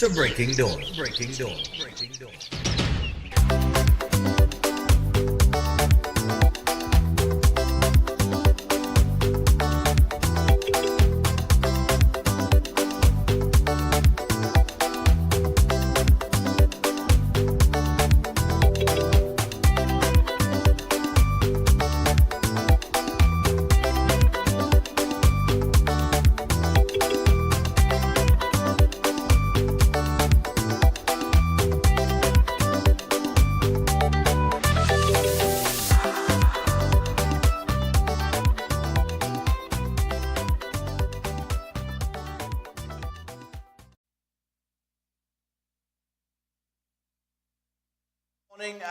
to Breaking Dawn. Breaking Dawn. Breaking Dawn.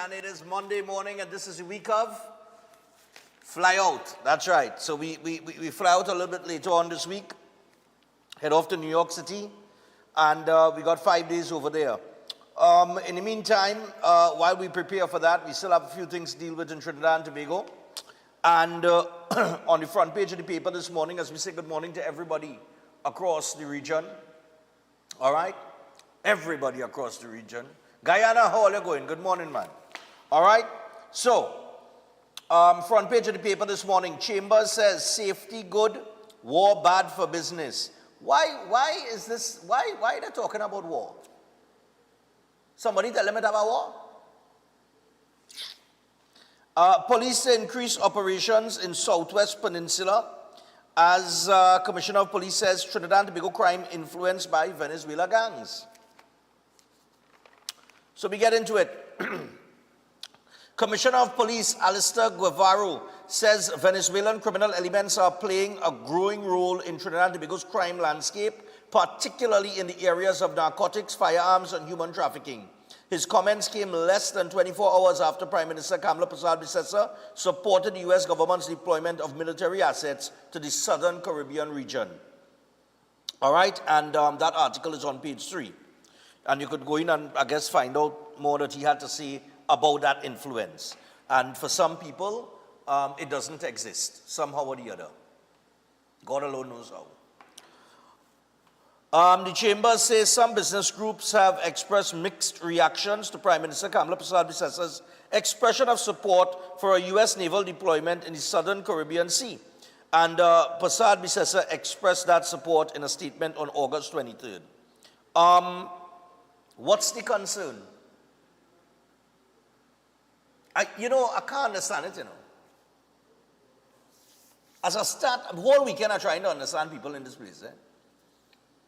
And it is Monday morning, and this is the week of Fly Out. That's right. So we fly out a little bit later on this week, head off to New York City, and we got 5 days over there. In the meantime, while we prepare for that, we still have a few things to deal with in Trinidad and Tobago. And on the front page of the paper this morning, as we say good morning to everybody across the region, all right? Everybody across the region. Guyana, how are you going? Good morning, man. All right? So, front page of the paper this morning, Chambers says safety good, war bad for business. Why is this, why are they talking about war? Somebody tell them about war? Police increase operations in Southwest Peninsula as Commissioner of Police says Trinidad and Tobago crime influenced by Venezuela gangs. So we get into it. Commissioner of Police Alistair Guevara says Venezuelan criminal elements are playing a growing role in Trinidad and Tobago's crime landscape, particularly in the areas of narcotics, firearms, and human trafficking. His comments came less than 24 hours after Prime Minister Kamala Persad-Bissessar supported the U.S. government's deployment of military assets to the Southern Caribbean region. All right, and that article is on page 3. And you could go in and, I guess, find out more that he had to say about that influence. And for some people, it doesn't exist, somehow or the other. God alone knows how. The Chamber says some business groups have expressed mixed reactions to Prime Minister Kamala Persad-Bissessar's expression of support for a U.S. naval deployment in the Southern Caribbean Sea. And Persad-Bissessar expressed that support in a statement on August 23rd. What's the concern? I can't understand it, As I start, the whole weekend I'm trying to understand people in this place,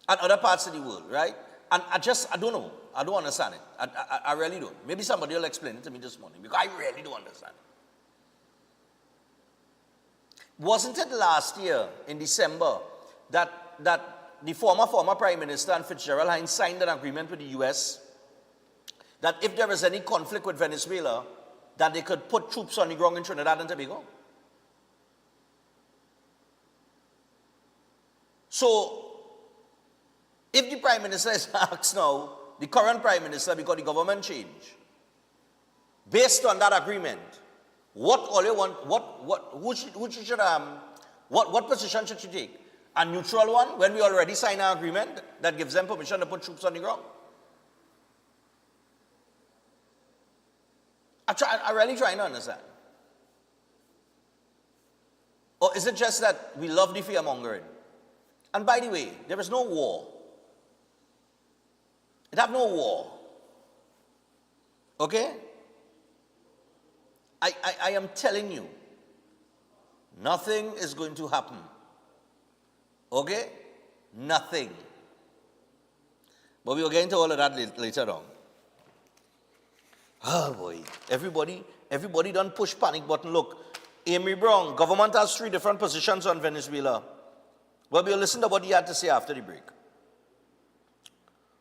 and other parts of the world, right? And I don't know. I don't understand it. I really don't. Maybe somebody will explain it to me this morning, because I really don't understand it. Wasn't it last year, in December, that the former Prime Minister and Fitzgerald Hines signed an agreement with the U.S. that if there is any conflict with Venezuela, that they could put troops on the ground in Trinidad and Tobago? So, if the Prime Minister is asked now, the current Prime Minister, because the government changed, based on that agreement, what position should she take? A neutral one, when we already signed an agreement that gives them permission to put troops on the ground? I'm really trying to understand. Or is it just that we love the fear-mongering? And by the way, there is no war. It have no war. Okay? I am telling you, nothing is going to happen. Okay? Nothing. But we will get into all of that later on. Oh boy. Everybody done push panic button. Look, Amy Brown, government has 3 different positions on Venezuela. Well, we'll listen to what he had to say after the break.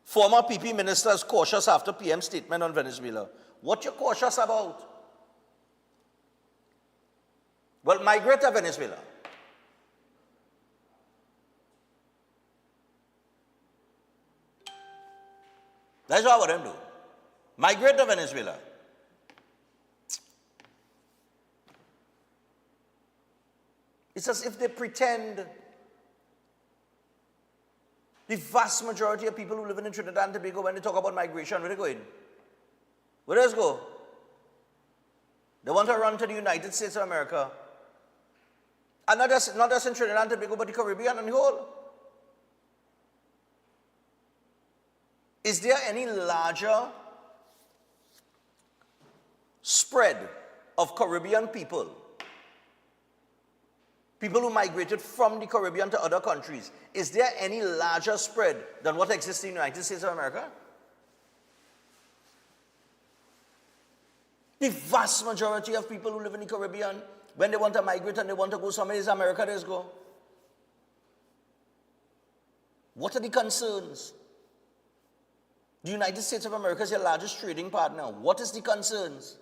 Former PP ministers cautious after PM statement on Venezuela. What you cautious about? Well, migrate to Venezuela. That's what I want them to do. Migrate to Venezuela. It's as if they pretend The vast majority of people who live in Trinidad and Tobago, when they talk about migration, where they going? Where does it go? They want to run to the United States of America. And not just in Trinidad and Tobago, but the Caribbean and the whole. Is there any larger spread of Caribbean people who migrated from the Caribbean to other countries, is there any larger spread than what exists in the United States of America? The vast majority of people who live in the Caribbean, when they want to migrate and they want to go somewhere, is America, they go. What are the concerns? The United States of America is your largest trading partner. What is the concerns?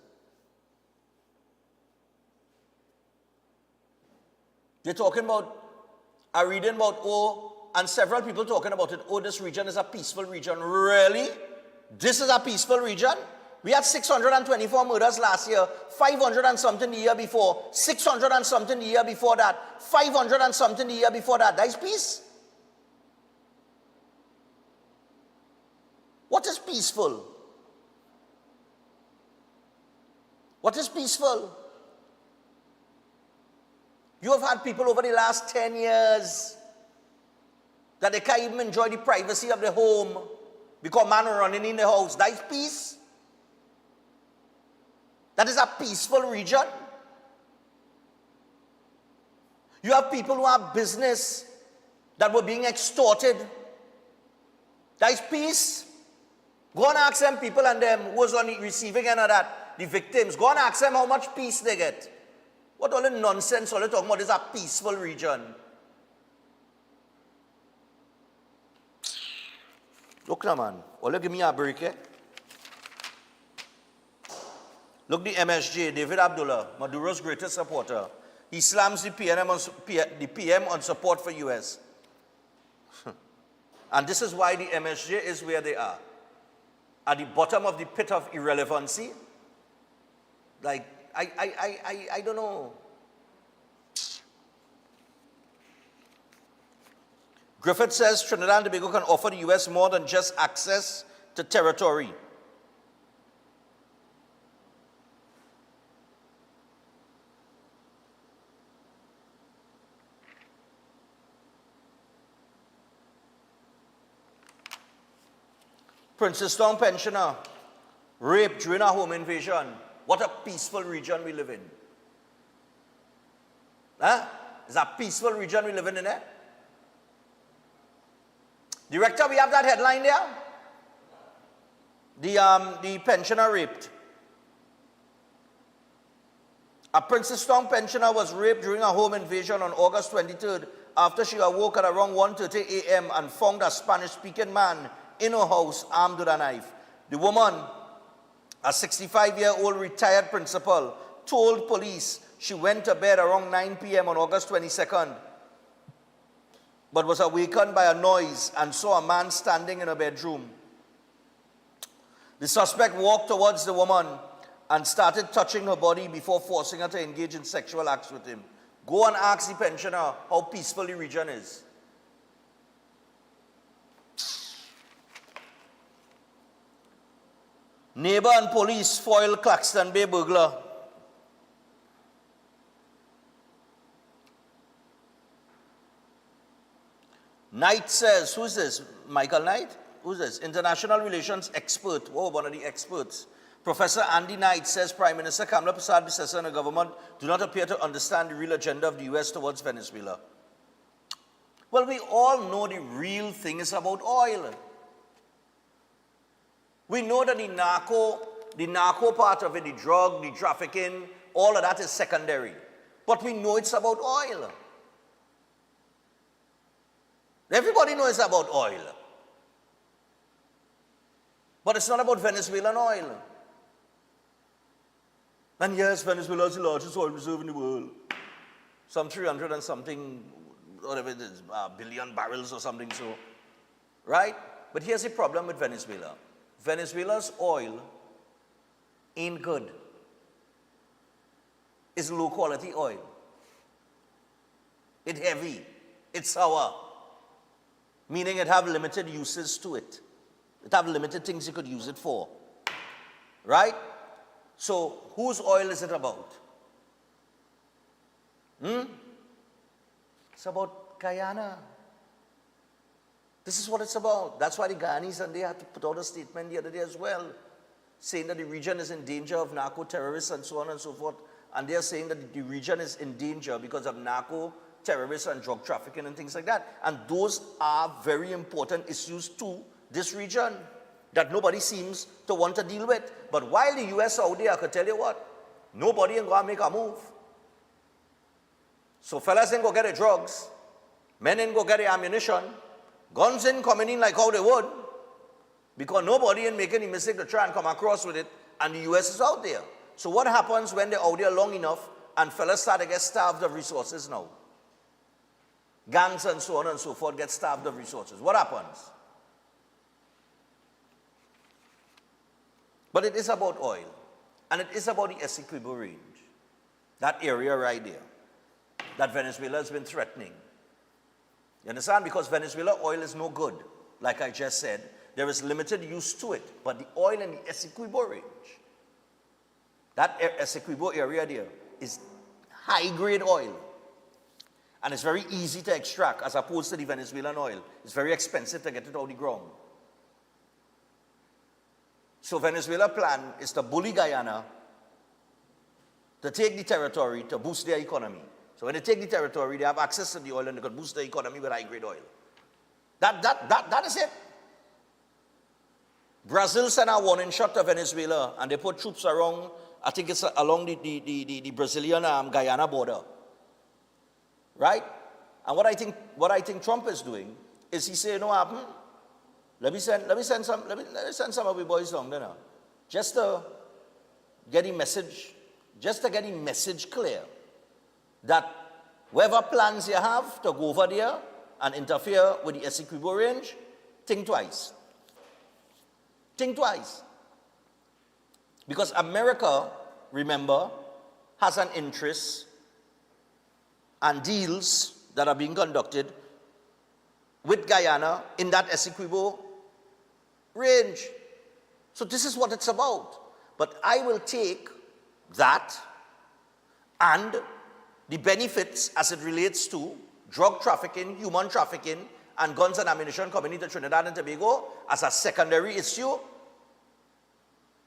They're talking about, I'm reading about, and several people talking about it, this region is a peaceful region. Really? This is a peaceful region? We had 624 murders last year, 500 and something the year before, 600 and something the year before that, 500 and something the year before that. That is peace? What is peaceful? What is peaceful? You have had people over the last 10 years that they can't even enjoy the privacy of their home because man running in the house. That is peace? That is a peaceful region? You have people who have business that were being extorted. That is peace? Go and ask them people and them who was on the receiving end of that, the victims. Go and ask them how much peace they get. What all the nonsense all they talking about is a peaceful region. Look now, man. All you give me a break, eh? Look, the MSJ, David Abdullah, Maduro's greatest supporter. He slams the PM on support for US. And this is why the MSJ is where they are. At the bottom of the pit of irrelevancy. Like, I don't know. Griffith says Trinidad and Tobago can offer the US more than just access to territory. Princess Town pensioner, raped during a home invasion. What a peaceful region we live in. Huh? It's a peaceful region we live in, eh? Director, we have that headline there? The pensioner raped. A Princess Town pensioner was raped during a home invasion on August 23rd after she awoke at around 1:30 a.m. and found a Spanish-speaking man in her house armed with a knife. The woman, a 65-year-old retired principal, told police she went to bed around 9 p.m. on August 22nd, but was awakened by a noise and saw a man standing in her bedroom. The suspect walked towards the woman and started touching her body before forcing her to engage in sexual acts with him. Go and ask the pensioner how peaceful the region is. Neighbor and police foil Claxton Bay burglar. Knight says, who's this? Michael Knight? Who's this? International relations expert. Oh, one of the experts. Professor Andy Knight says Prime Minister Kamala Persad-Bissessar and the government do not appear to understand the real agenda of the US towards Venezuela. Well, we all know the real thing is about oil. We know that the narco part of it, the drug, the trafficking, all of that is secondary. But we know it's about oil. Everybody knows it's about oil. But it's not about Venezuelan oil. And yes, Venezuela is the largest oil reserve in the world. Some 300 and something, whatever it is, billion barrels or something so. Right? But here's the problem with Venezuela. Venezuela's oil ain't good. It's low quality oil. It's heavy. It's sour. meaning it have limited uses to it. It have limited things you could use it for, right? So whose oil is it about? It's about Guyana. This is what it's about. That's why the Guyanese, and they had to put out a statement the other day as well, saying that the region is in danger of narco-terrorists and so on and so forth. And they're saying that the region is in danger because of narco-terrorists and drug trafficking and things like that. And those are very important issues to this region that nobody seems to want to deal with. But while the US out there, I could tell you what, nobody ain't going to make a move. So fellas ain't going to get the drugs, men ain't going to get the ammunition, guns ain't coming in like how they would, because nobody ain't making the mistake to try and come across with it, and the US is out there. So what happens when they're out there long enough and fellas start to get starved of resources now? Gangs and so on and so forth get starved of resources. What happens? But it is about oil, and it is about the Essequibo range, that area right there, that Venezuela has been threatening. You understand? Because Venezuela oil is no good, like I just said. There is limited use to it, but the oil in the Essequibo range, that Essequibo area there, is high-grade oil. And it's very easy to extract as opposed to the Venezuelan oil. It's very expensive to get it out of the ground. So Venezuela's plan is to bully Guyana, to take the territory, to boost their economy. So when they take the territory, they have access to the oil and they can boost the economy with high-grade oil. That is it. Brazil sent a warning shot to Venezuela, and they put troops around, I think it's along the Brazilian-Guyana border. Right? And what I think Trump is doing is he saying, no, let me send some of the boys down there now. Just to get the message clear that whatever plans you have to go over there and interfere with the Essequibo range, think twice. Think twice. Because America, remember, has an interest and deals that are being conducted with Guyana in that Essequibo range. So this is what it's about. But I will take that and the benefits as it relates to drug trafficking, human trafficking, and guns and ammunition coming into Trinidad and Tobago as a secondary issue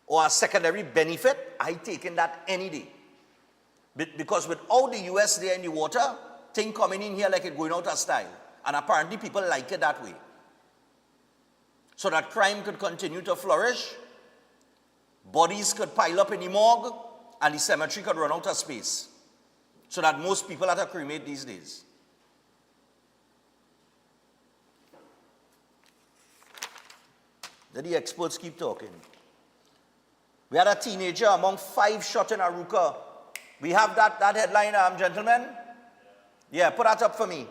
or a secondary benefit. I take in that any day. Because without the US there in the water, thing coming in here like it going out of style. And apparently people like it that way. So that crime could continue to flourish, bodies could pile up in the morgue, and the cemetery could run out of space. So that most people have to cremate these days. Then the experts keep talking. We had a teenager among 5 shot in Aruca. We have that headline, gentlemen? Yeah, put that up for me.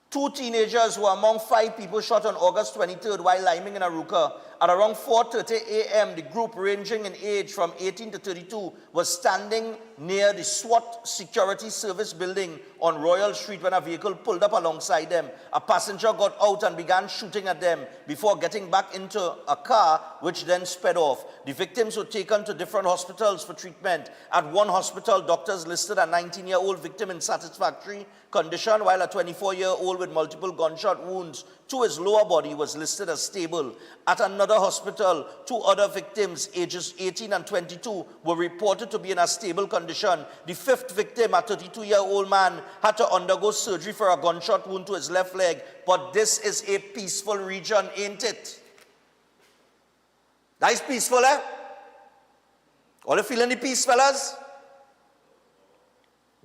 2 teenagers were among 5 people shot on August 23rd while liming in Aruca. At around 4:30 a.m., the group, ranging in age from 18 to 32, was standing near the SWAT Security Service building on Royal Street when a vehicle pulled up alongside them. A passenger got out and began shooting at them before getting back into a car, which then sped off. The victims were taken to different hospitals for treatment. At one hospital, doctors listed a 19-year-old victim in satisfactory condition, while a 24-year-old with multiple gunshot wounds to his lower body was listed as stable. At another hospital, 2 other victims, ages 18 and 22, were reported to be in a stable condition. The 5th victim, a 32-year-old man, had to undergo surgery for a gunshot wound to his left leg. But this is a peaceful region, ain't it? That is peaceful, eh? All you feeling the peace, fellas?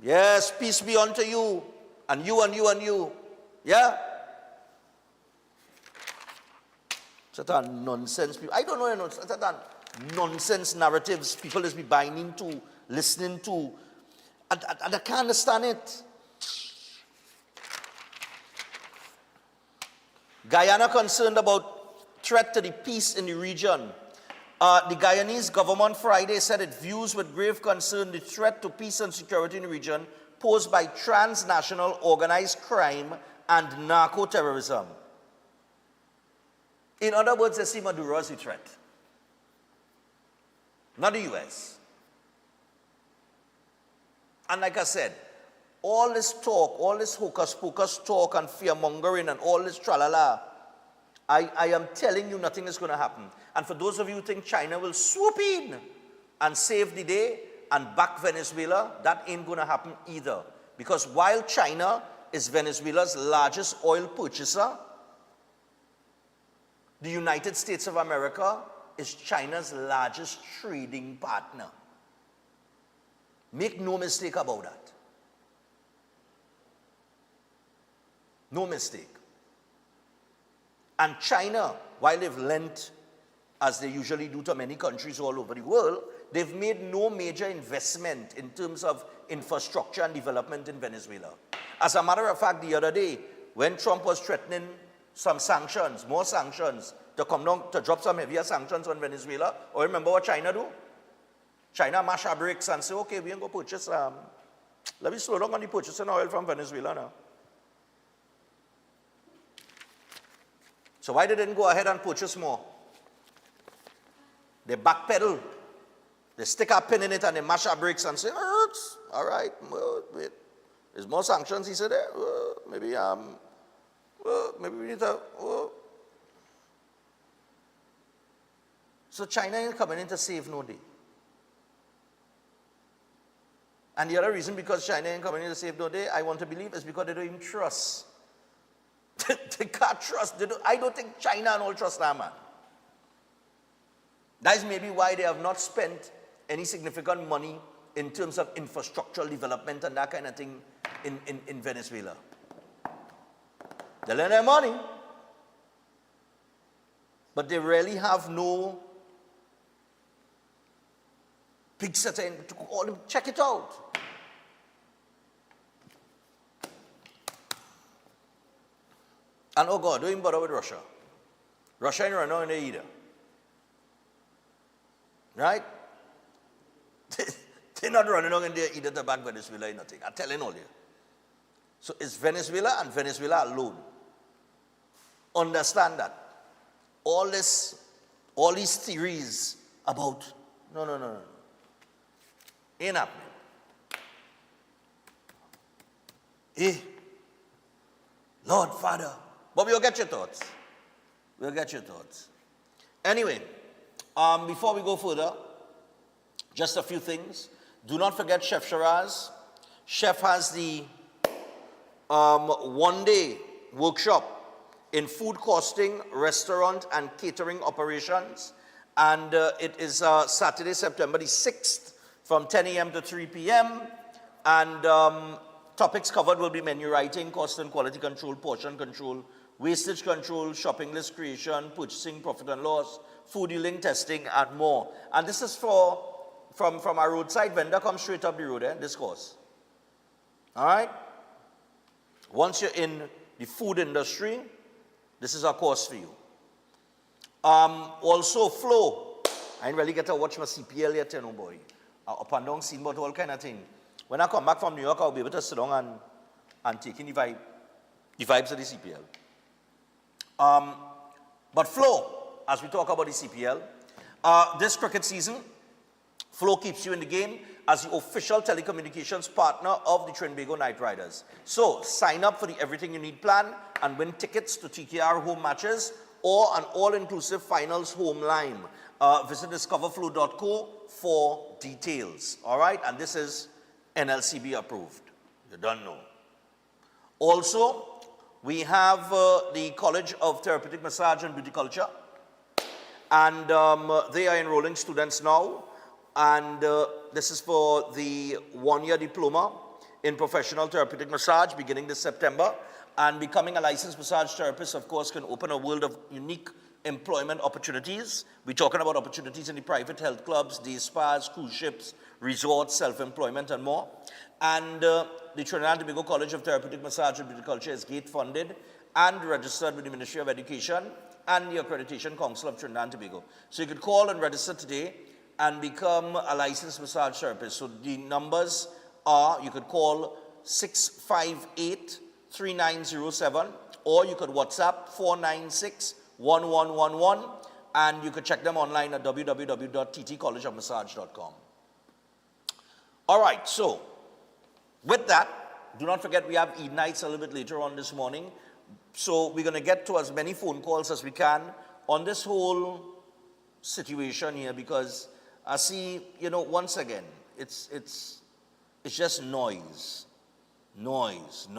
Yes, peace be unto you, and you, and you, and you. Yeah? Certain nonsense people. I don't know, certain nonsense narratives people is be buying into, listening to. And I can't understand it. Guyana concerned about threat to the peace in the region. The Guyanese government Friday said it views with grave concern the threat to peace and security in the region posed by transnational organized crime and narco-terrorism. In other words, they see Maduro as a threat. Not the US. And like I said, all this talk, all this hocus-pocus talk and fear-mongering and all this tralala, I am telling you nothing is going to happen. And for those of you who think China will swoop in and save the day and back Venezuela, that ain't going to happen either. Because while China is Venezuela's largest oil purchaser, the United States of America is China's largest trading partner. Make no mistake about that. No mistake. And China, while they've lent, as they usually do to many countries all over the world, they've made no major investment in terms of infrastructure and development in Venezuela. As a matter of fact, the other day, when Trump was threatening some sanctions, more sanctions, to come down, to drop some heavier sanctions on Venezuela, or remember what China do? China mash our brakes and say, okay, we ain't going to purchase, let me slow down on the purchasing oil from Venezuela now. So why they didn't go ahead and purchase more? They backpedal. They stick a pin in it and they mash our brakes and say, all right, well, wait. There's more sanctions, he said, maybe we need to, So China ain't coming in to save no day. And the other reason because China ain't coming in to save no day, I want to believe, is because they don't even trust. They can't trust. I don't think China and all trust that man. That is maybe why they have not spent any significant money in terms of infrastructural development and that kind of thing in Venezuela. They lend their money, but they really have no big set to call them, check it out. And oh God, don't even bother with Russia. Russia ain't running in there either. Right? They're not running on in there either to back Venezuela or nothing. I'm telling all you. So it's Venezuela and Venezuela alone. Understand that. All these theories about, no. Ain't happening. Lord, Father. But we'll get your thoughts. We'll get your thoughts. Anyway, before we go further, just a few things. Do not forget Chef Shiraz. Chef has the one-day workshop in food costing, restaurant, and catering operations. And it is Saturday, September the 6th from 10 a.m. to 3 p.m. And topics covered will be menu writing, cost and quality control, portion control, wastage control, shopping list creation, purchasing, profit and loss, food dealing, testing, and more. And this is from our roadside vendor, come straight up the road, this course. All right? Once you're in the food industry, this is our course for you. Also, flow. I didn't really get to watch my CPL yet, no boy. Up and down, seen about all kind of thing. When I come back from New York, I'll be able to sit down and take in the vibes of the CPL. But flow, as we talk about the CPL, this cricket season, Flow keeps you in the game as the official telecommunications partner of the Trinbago Knight Riders. So, sign up for the Everything You Need plan and win tickets to TKR home matches or an all-inclusive finals home line. Visit discoverflow.co for details. All right? And this is NLCB approved. You don't know. Also, we have the College of Therapeutic Massage and Beauty Culture. And they are enrolling students now. And this is for the one-year diploma in professional therapeutic massage beginning this September. And becoming a licensed massage therapist, of course, can open a world of unique employment opportunities. We're talking about opportunities in the private health clubs, day spas, cruise ships, resorts, self-employment, and more. And the Trinidad and Tobago College of Therapeutic Massage and Beauty Culture is gate-funded and registered with the Ministry of Education and the Accreditation Council of Trinidad and Tobago. So you could call and register today and become a licensed massage therapist. So the numbers are, you could call 658-3907, or you could WhatsApp 1111, and you can check them online at www.ttcollegeofmassage.com. All right, so with that, do not forget we have Eid nights a little bit later on this morning. So we're going to get to as many phone calls as we can on this whole situation here, because I see, once again, it's just noise. Noise. And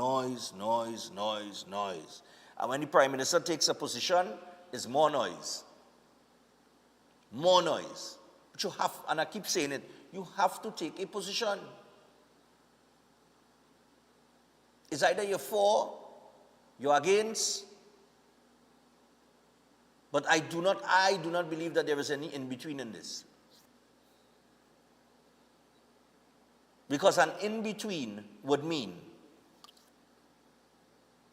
when the Prime Minister takes a position, it's more noise. More noise. But you have, and I keep saying it, you have to take a position. It's either you're for, you're against. But I do not believe that there is any in-between in this. Because an in-between would mean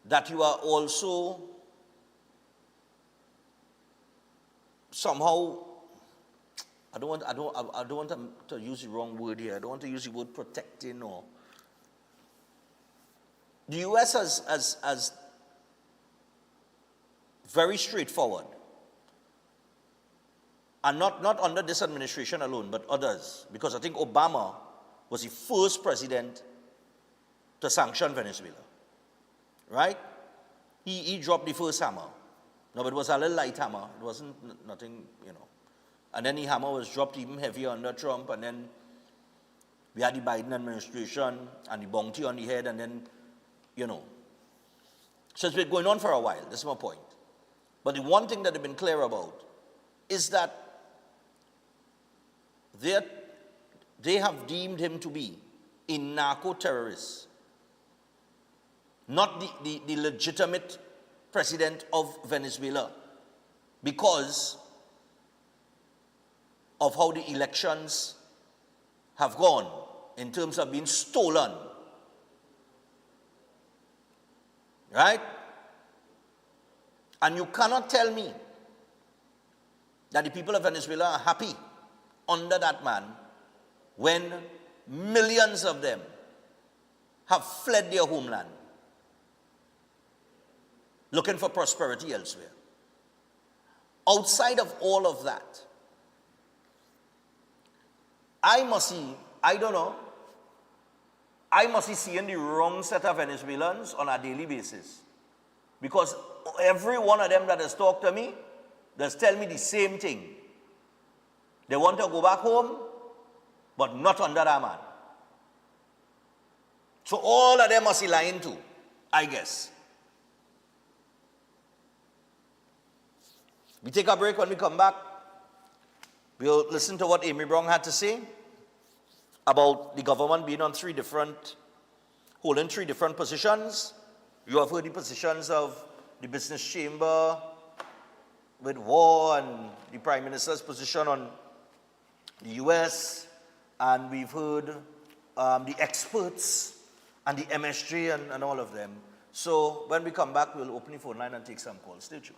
that you are also somehow, I don't want to use the wrong word here. I don't want to use the word protecting or. The U.S. has very straightforward, and not under this administration alone, but others, because I think Obama was the first president to sanction Venezuela, right? He dropped the first hammer. No, but it was a little light hammer. It wasn't nothing, And then the hammer was dropped even heavier under Trump, and then we had the Biden administration and the bounty on the head, and then, So it's been going on for a while. That's my point. But the one thing that they've been clear about is that they have deemed him to be a narco-terrorist, not the legitimate president of Venezuela, because of how the elections have gone in terms of being stolen. Right? And you cannot tell me that the people of Venezuela are happy under that man when millions of them have fled their homeland looking for prosperity elsewhere. Outside of all of that, I must be seeing the wrong set of Venezuelans on a daily basis. Because every one of them that has talked to me, does tell me the same thing. They want to go back home, but not under that man. So all of them must be lying too, I guess. We take a break. When we come back, we'll listen to what Amy Brown had to say about the government being on holding three different positions. You have heard the positions of the business chamber with war and the Prime Minister's position on the US, and we've heard the experts and the MSG and all of them. So when we come back, we'll open the phone line and take some calls. Stay tuned.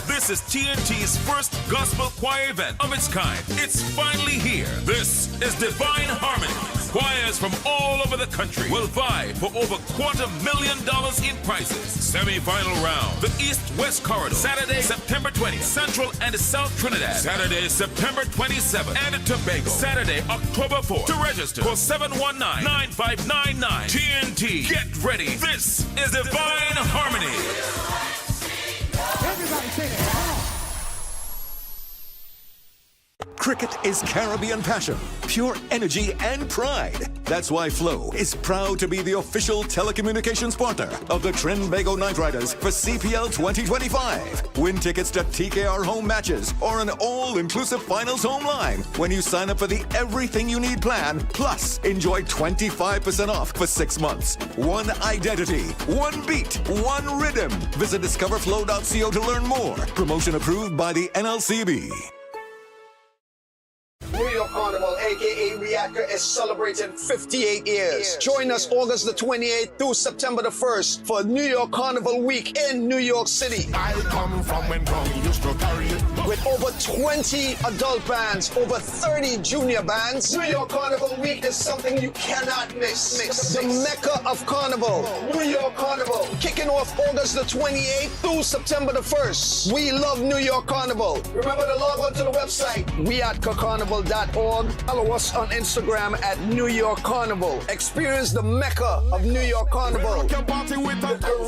This is TNT's first gospel choir event of its kind. It's finally here. This is Divine Harmony. Choirs from all over the country will vie for over $250,000 in prizes. Semi-final round, the East-West Corridor, Saturday, September 20th, Central and South Trinidad, Saturday, September 27th, and Tobago, Saturday, October 4th. To register, call 719-9599. TNT, get ready. This is Divine Harmony. Everybody sing it. Come on. Cricket is Caribbean passion, pure energy and pride. That's why Flow is proud to be the official telecommunications partner of the Trinbago Knight Riders for CPL 2025. Win tickets to TKR home matches or an all-inclusive finals home line when you sign up for the Everything You Need plan. Plus, enjoy 25% off for 6 months. One identity, one beat, one rhythm. Visit discoverflow.co to learn more. Promotion approved by the NLCB. New York Carnival, aka Riatka, is celebrating 58 years. Join us August the 28th through September the 1st for New York Carnival Week in New York City. I come from when Tommy used to carry it. With over 20 adult bands, over 30 junior bands, New York Carnival Week is something you cannot miss. The Mecca of Carnival, New York Carnival, kicking off August the 28th through September the 1st. We love New York Carnival. Remember to log on to the website, weatcarnival.org. Follow us on Instagram at New York Carnival. Experience the Mecca of New York Carnival. The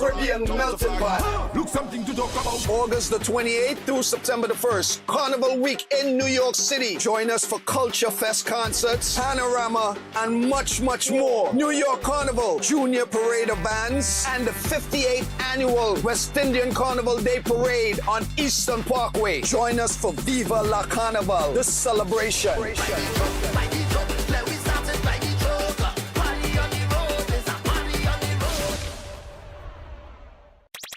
Caribbean melting pot. Look something to talk about. August the 28th through September the 1st. Carnival Week in New York City. Join us for Culture Fest concerts, Panorama, and much, much more. New York Carnival, Junior Parade of Bands, and the 58th Annual West Indian Carnival Day Parade on Eastern Parkway. Join us for Viva La Carnival, the celebration.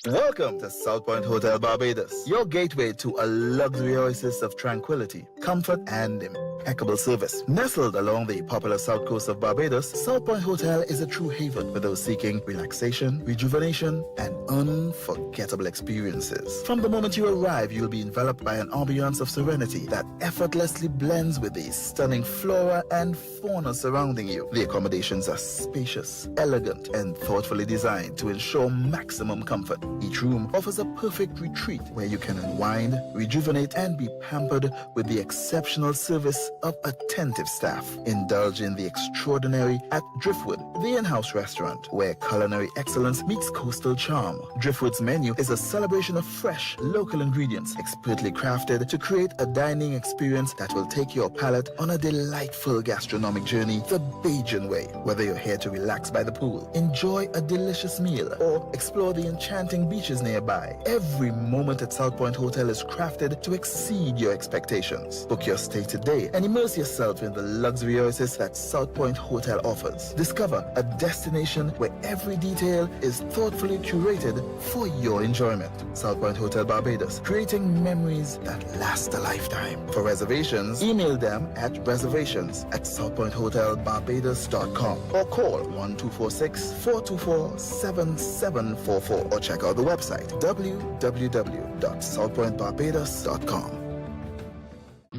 Welcome to South Point Hotel Barbados, your gateway to a luxury oasis of tranquility, comfort, and impeccable service. Nestled along the popular south coast of Barbados, South Point Hotel is a true haven for those seeking relaxation, rejuvenation, and unforgettable experiences. From the moment you arrive, you'll be enveloped by an ambiance of serenity that effortlessly blends with the stunning flora and fauna surrounding you. The accommodations are spacious, elegant, and thoughtfully designed to ensure maximum comfort. Each room offers a perfect retreat where you can unwind, rejuvenate, and be pampered with the exceptional service of attentive staff. Indulge in the extraordinary at Driftwood, the in-house restaurant where culinary excellence meets coastal charm. Driftwood's menu is a celebration of fresh, local ingredients, expertly crafted to create a dining experience that will take your palate on a delightful gastronomic journey the Bajan way. Whether you're here to relax by the pool, enjoy a delicious meal, or explore the enchanting beaches nearby, every moment at South Point Hotel is crafted to exceed your expectations. Book your stay today and immerse yourself in the luxury oasis that South Point Hotel offers. Discover a destination where every detail is thoughtfully curated for your enjoyment. South Point Hotel Barbados, creating memories that last a lifetime. For reservations, email them at reservations@southpointhotelbarbados.com or call 1246-424-7744 or check out the website www.southpointbarbados.com.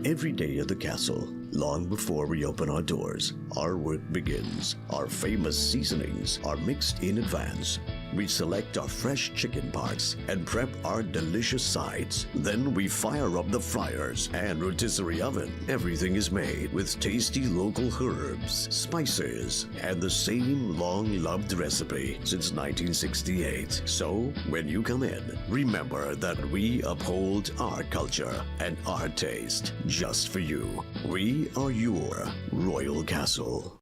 Every day at the castle, long before we open our doors, our work begins. Our famous seasonings are mixed in advance. We select our fresh chicken parts and prep our delicious sides. Then we fire up the fryers and rotisserie oven. Everything is made with tasty local herbs, spices, and the same long-loved recipe since 1968. So, when you come in, remember that we uphold our culture and our taste just for you. We are your Royal Castle.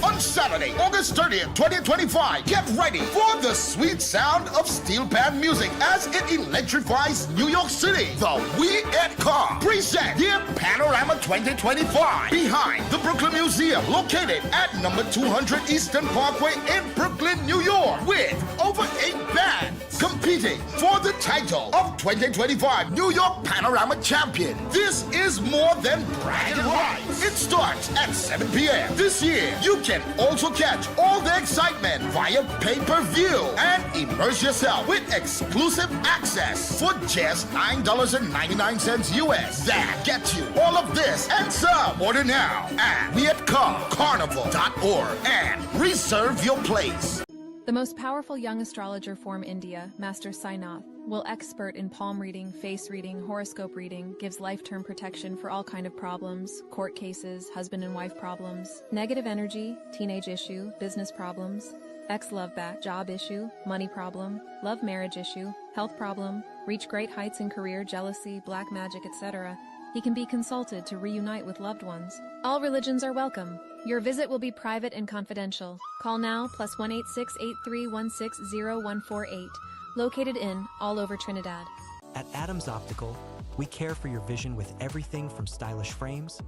On Saturday, August 30th, 2025, get ready for the sweet sound of steel pan music as it electrifies New York City. The We at Car present the Panorama 2025 behind the Brooklyn Museum, located at number 200 Eastern Parkway in Brooklyn, New York, with over 8 bands competing for the title of 2025 New York Panorama Champion. This is more than bragging rights. It starts at 7 p.m. This year, you can also catch all the excitement via pay-per-view and immerse yourself with exclusive access for just $9.99 US. That gets you all of this and some. Order now at weatcarnival.org and reserve your place. The most powerful young astrologer form India, Master Sainath, will expert in palm reading, face reading, horoscope reading, gives life term protection for all kind of problems, court cases, husband and wife problems, negative energy, teenage issue, business problems, ex-love back, job issue, money problem, love marriage issue, health problem, reach great heights in career, jealousy, black magic, etc. He can be consulted to reunite with loved ones. All religions are welcome. Your visit will be private and confidential. Call now +186-8316-0148. Located in all over Trinidad. At Adams Optical, we care for your vision with everything from stylish frames,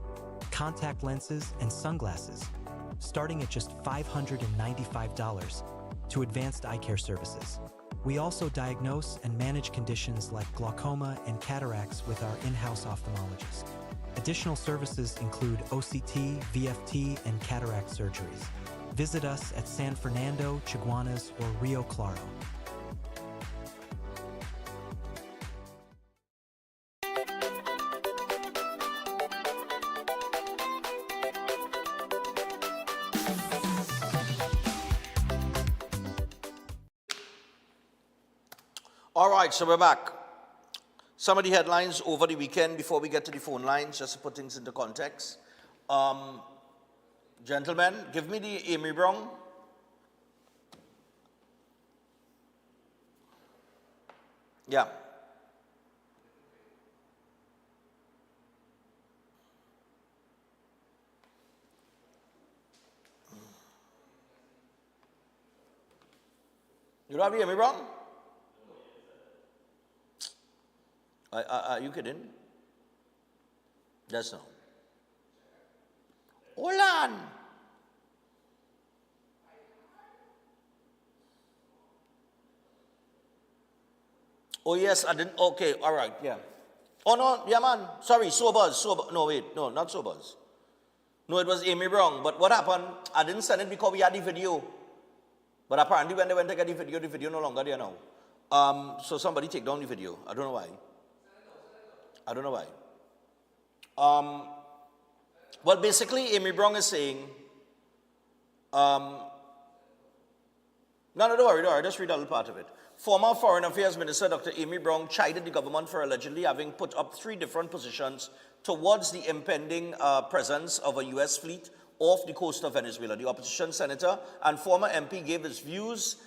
contact lenses, and sunglasses, starting at just $595, to advanced eye care services. We also diagnose and manage conditions like glaucoma and cataracts with our in-house ophthalmologist. Additional services include OCT, VFT, and cataract surgeries. Visit us at San Fernando, Chaguanas, or Rio Claro. All right, so we're back. Some of the headlines over the weekend before we get to the phone lines, just to put things into context. Gentlemen, give me the Amy Brown. Yeah. You don't have the Amy Brown? Are you kidding? That's no. Hold on. Oh yes, I didn't. Okay, all right, yeah. Oh no, yeah man. Sorry, Sobers. No, wait, no, not Sobers. No, it was Amy Brown. But what happened? I didn't send it because we had the video. But apparently, when they went to get the video no longer there now. So somebody take down the video. I don't know why. I don't know why. Well, basically, Amy Brown is saying, no, don't worry, just read a little part of it. Former Foreign Affairs Minister Dr. Amy Brown chided the government for allegedly having put up 3 different positions towards the impending presence of a U.S. fleet off the coast of Venezuela. The opposition senator and former MP gave his views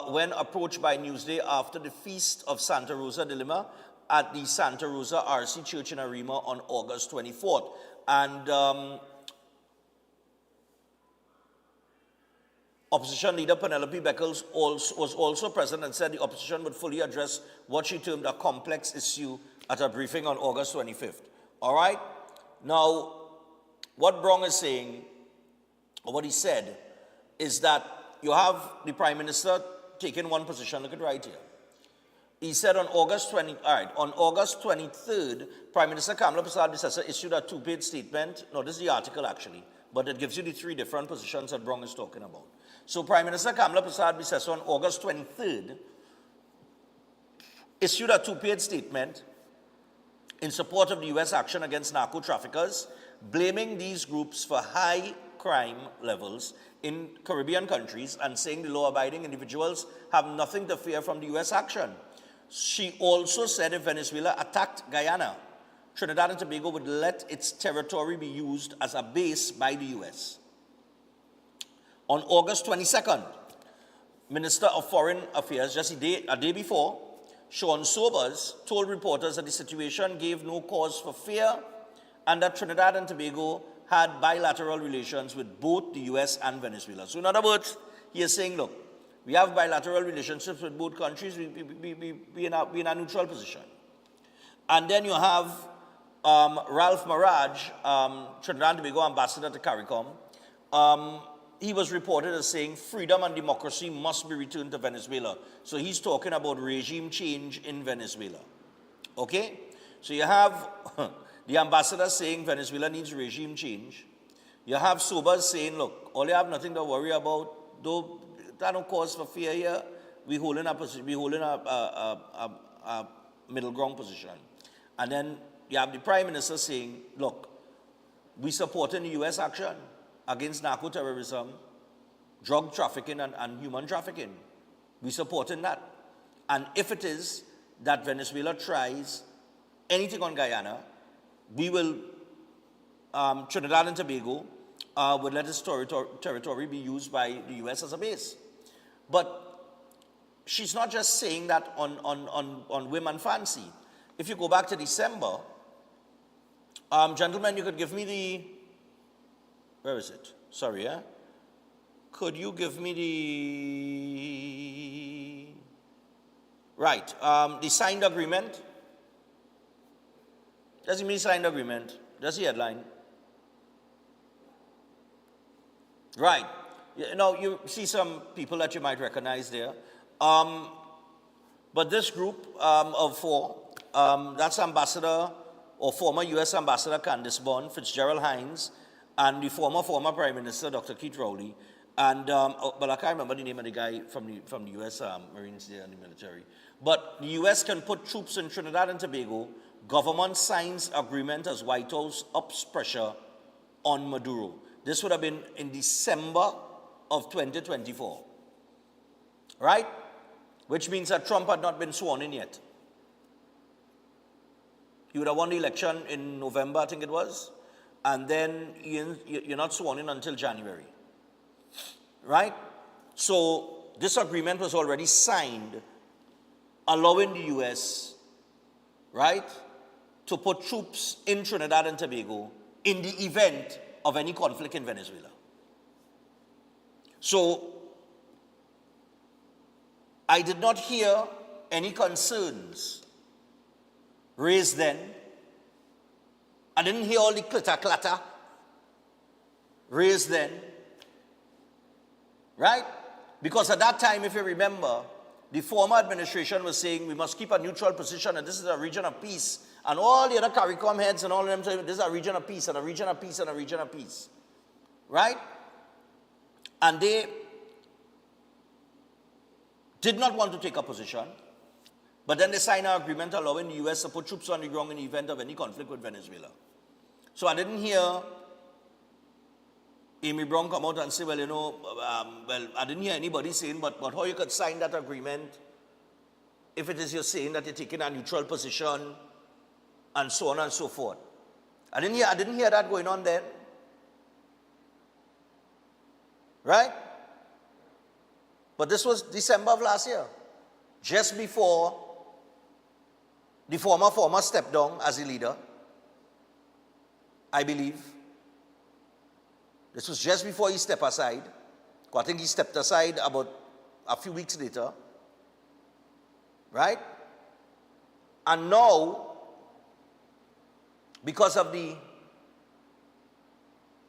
when approached by Newsday after the Feast of Santa Rosa de Lima at the Santa Rosa RC Church in Arima on August 24th. And opposition leader Penelope Beckles was also present and said the opposition would fully address what she termed a complex issue at a briefing on August 25th. All right? Now, what Brown is saying, or what he said, is that you have the Prime Minister taking one position. Look at right here. He said on August 23rd, Prime Minister Kamala Persad-Bissessar issued a 2-page statement. No, this is the article actually, but it gives you the 3 different positions that Brown is talking about. So Prime Minister Kamala Persad-Bissessar on August 23rd issued a 2-page statement in support of the U.S. action against narco traffickers, blaming these groups for high crime levels in Caribbean countries and saying the law-abiding individuals have nothing to fear from the U.S. action. She also said if Venezuela attacked Guyana, Trinidad and Tobago would let its territory be used as a base by the U.S. On August 22nd, Minister of Foreign Affairs, just a day before, Sean Sobers told reporters that the situation gave no cause for fear and that Trinidad and Tobago had bilateral relations with both the U.S. and Venezuela. So in other words, he is saying, look, we have bilateral relationships with both countries. We in a neutral position. And then you have Ralph Maraj, Trinidad and Tobago ambassador to CARICOM. He was reported as saying freedom and democracy must be returned to Venezuela. So he's talking about regime change in Venezuela. Okay? So you have the ambassador saying Venezuela needs regime change. You have Sobers saying, look, all you have nothing to worry about, though there's no cause for fear here, we holding a middle ground position. And then you have the Prime Minister saying, look, we supporting the U.S. action against narco-terrorism, drug trafficking, and human trafficking. We supporting that. And if it is that Venezuela tries anything on Guyana, we will, Trinidad and Tobago would let its territory be used by the U.S. as a base. But she's not just saying that on whim and fancy. If you go back to December, gentlemen, you could give me the, where is it? Sorry, yeah? Could you give me the, right, the signed agreement? Does it mean signed agreement? That's the headline. Right. You know, you see some people that you might recognize there. But this group of 4, that's Ambassador or former U.S. Ambassador Candace Bond, Fitzgerald Hines, and the former Prime Minister, Dr. Keith Rowley, and but I can't remember the name of the guy from the U.S. Marines there and the military. But the U.S. can put troops in Trinidad and Tobago. Government signs agreement as White House ups pressure on Maduro. This would have been in December of 2024, right? Which means that Trump had not been sworn in yet. He would have won the election in November, I think it was, and then you're not sworn in until January, right? So this agreement was already signed, allowing the U.S., right, to put troops in Trinidad and Tobago in the event of any conflict in Venezuela. So I did not hear any concerns raised then. I didn't hear all the clatter raised then, right? Because at that time, if you remember, the former administration was saying we must keep a neutral position and this is a region of peace. And all the other CARICOM heads and all of them saying this is a region of peace and a region of peace and a region of peace. Right? And they did not want to take a position, but then they signed an agreement allowing the U.S. to put troops on the ground in the event of any conflict with Venezuela. So I didn't hear Amy Brown come out and say, well, you know, I didn't hear anybody saying, but how you could sign that agreement if it is you're saying that you're taking a neutral position and so on and so forth. I didn't hear that going on then. Right? But this was December of last year, just before the former stepped down as a leader, I believe. This was just before he stepped aside. I think he stepped aside about a few weeks later. Right? And now, because of the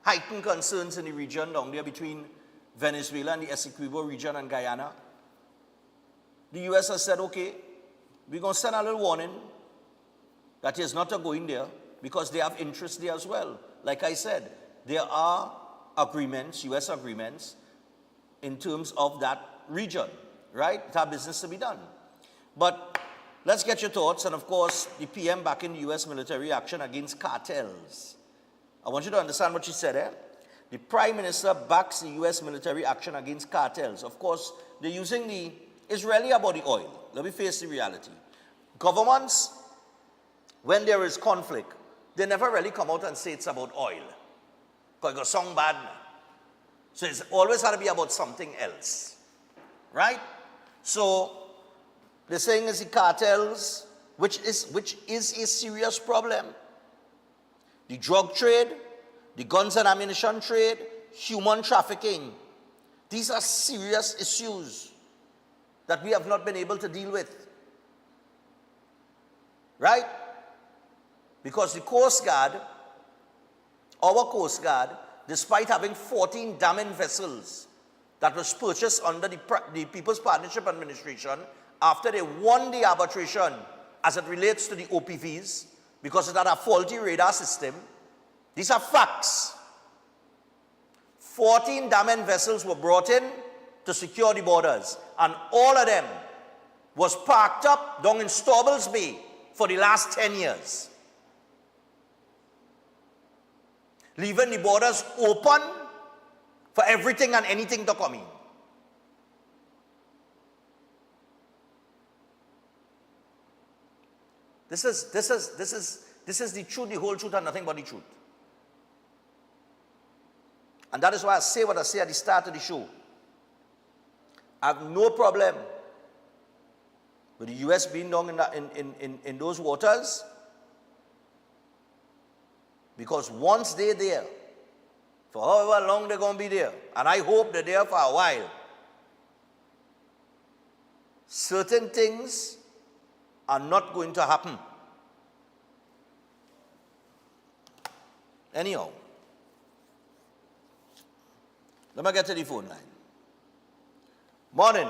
heightened concerns in the region down there between Venezuela and the Essequibo region and Guyana, the U.S. has said, okay, we're going to send a little warning that is not to go in there because they have interest there as well. Like I said, there are agreements, U.S. agreements, in terms of that region, right? It has business to be done. But let's get your thoughts. And of course, the PM backing the U.S. military action against cartels. I want you to understand what she said, eh? The Prime Minister backs the U.S. military action against cartels. Of course, they're using the Israeli about the oil. Let me face the reality. Governments, when there is conflict, they never really come out and say it's about oil. Because it goes song bad. So it's always had to be about something else. Right? So they're saying it's the cartels, which is a serious problem. The drug trade, the guns and ammunition trade, human trafficking. These are serious issues that we have not been able to deal with. Right? Because the Coast Guard, our Coast Guard, despite having 14 damning vessels that was purchased under the People's Partnership Administration after they won the arbitration as it relates to the OPVs, because it had a faulty radar system. These are facts. 14 damning vessels were brought in to secure the borders, and all of them was parked up down in Staubles Bay for the last 10 years. Leaving the borders open for everything and anything to come in. This is the truth, the whole truth, and nothing but the truth. And that is why I say what I say at the start of the show. I have no problem with the U.S. being down in those waters, because once they're there, for however long they're going to be there, and I hope they're there for a while, certain things are not going to happen. Anyhow, let me get to the phone line. Morning.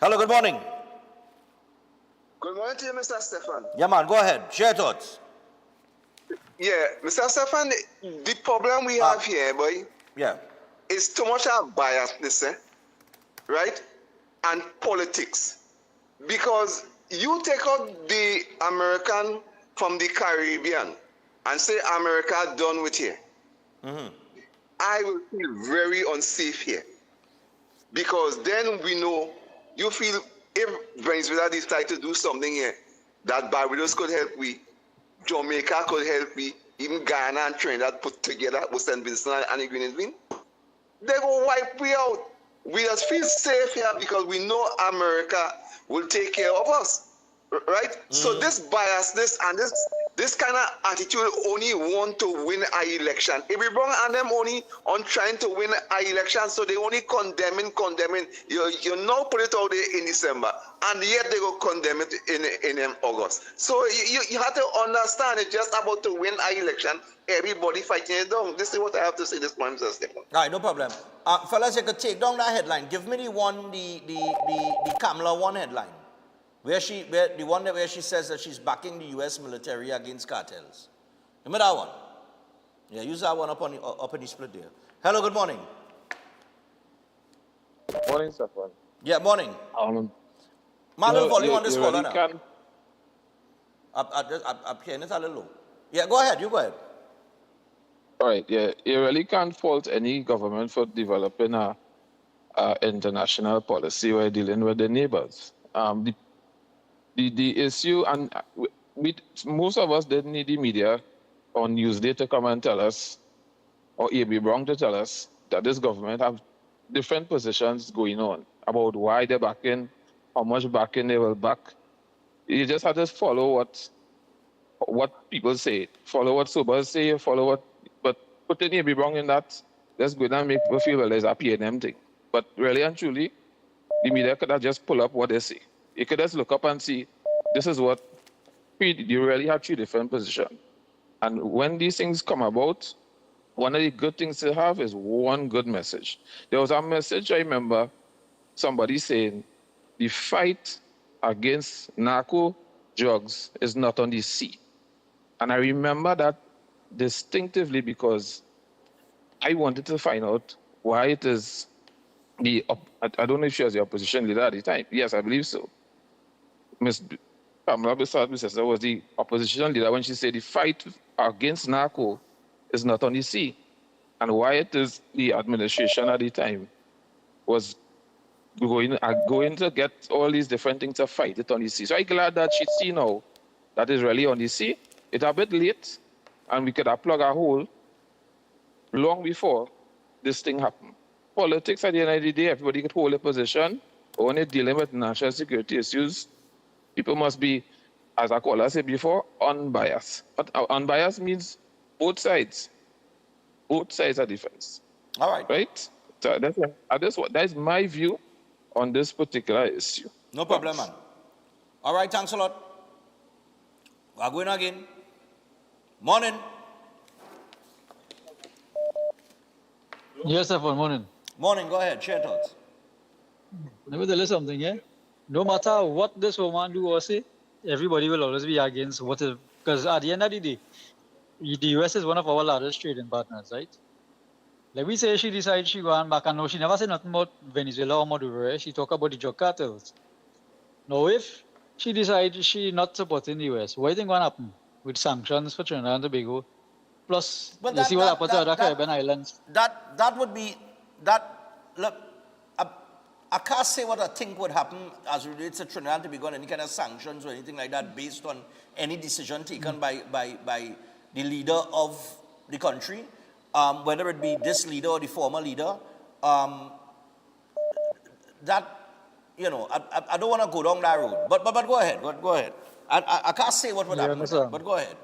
Hello, good morning. Good morning to you, Mr. Stefan. Yeah, man, go ahead. Share thoughts. Yeah, Mr. Stefan, the problem we have here, boy, Yeah. is too much of biasness, right? And politics. Because you take out the American from the Caribbean and say America done with here. I will feel very unsafe here. Because then we know, you feel if Venezuela decide to do something here, that Barbados could help we, Jamaica could help we, even Ghana and Trinidad put together with St. Vincent and Grenadine, they go wipe we out. We just feel safe here because we know America will take care of us, right? So this biasness and this kind of attitude only want to win an election. If we bring on them only on trying to win an election, so they only condemning. You now put it out there in December, and yet they go condemn it in August. So you have to understand it's just about to win an election. Everybody fighting it down. This is what I have to say this morning, Mr. Stephen. All right, no problem. Fellas, you could take down that headline. Give me the Kamala one headline. Where she says that she's backing the U.S. military against cartels. Remember that one? Yeah, use that one up in the split there. Hello, good morning. Morning, Stefan. Yeah, morning. Man, volume on this caller now. I'm hearing it a little low. Yeah, go ahead. You go ahead. All right, yeah. You really can't fault any government for developing a international policy where dealing with the neighbors. The issue, and most of us didn't need the media or Newsday to come and tell us, or A.B. Brown to tell us, that this government have different positions going on about why they're backing, how much backing they will back. You just have to follow what people say, follow what sobers say, follow what, but putting A.B. Brown in that, that's good and make people feel, well, there's a P&M thing. But really and truly, the media could have just pull up what they say. You could just look up and see, this is what, you really have 3 different positions. And when these things come about, one of the good things to have is one good message. There was a message I remember somebody saying, the fight against narco drugs is not on the sea. And I remember that distinctively because I wanted to find out why it is I don't know if she was the opposition leader at the time. Yes, I believe so. Ms. Pamela Bissett was the opposition leader when she said the fight against narco is not on the sea. And why it is the administration at the time was going to get all these different things to fight it on the sea. So I'm glad that she see now that is really on the sea. It's a bit late, and we could have plugged a hole long before this thing happened. Politics, at the end of the day, everybody could hold a position. When you're dealing with national security issues, people must be, as I call said before, unbiased. But unbiased means both sides. Both sides are defense. All right. Right? So that's my view on this particular issue. No problem, man. All right, thanks a lot. We're going again. Morning. Yes, sir, for morning. Morning, go ahead. Share thoughts. Let me tell you something, yeah? No matter what this woman do or say, everybody will always be against what is, because at the end of the day, the US is one of our largest trading partners, right? Like we say, she decided she go on back and no, she never said nothing about Venezuela or Maduro. She talk about the drug cartels. Now, if she decides she not supporting the US, what do you think will happen with sanctions for Trinidad and Tobago? Plus, you see what happened to other Caribbean islands. That would be, look, I can't say what I think would happen as relates to Trinidad and Tobago and any kind of sanctions or anything like that based on any decision taken by the leader of the country, whether it be this leader or the former leader. That, you know, I don't want to go down that road. But go ahead, go ahead. I can't say what would happen, but go ahead.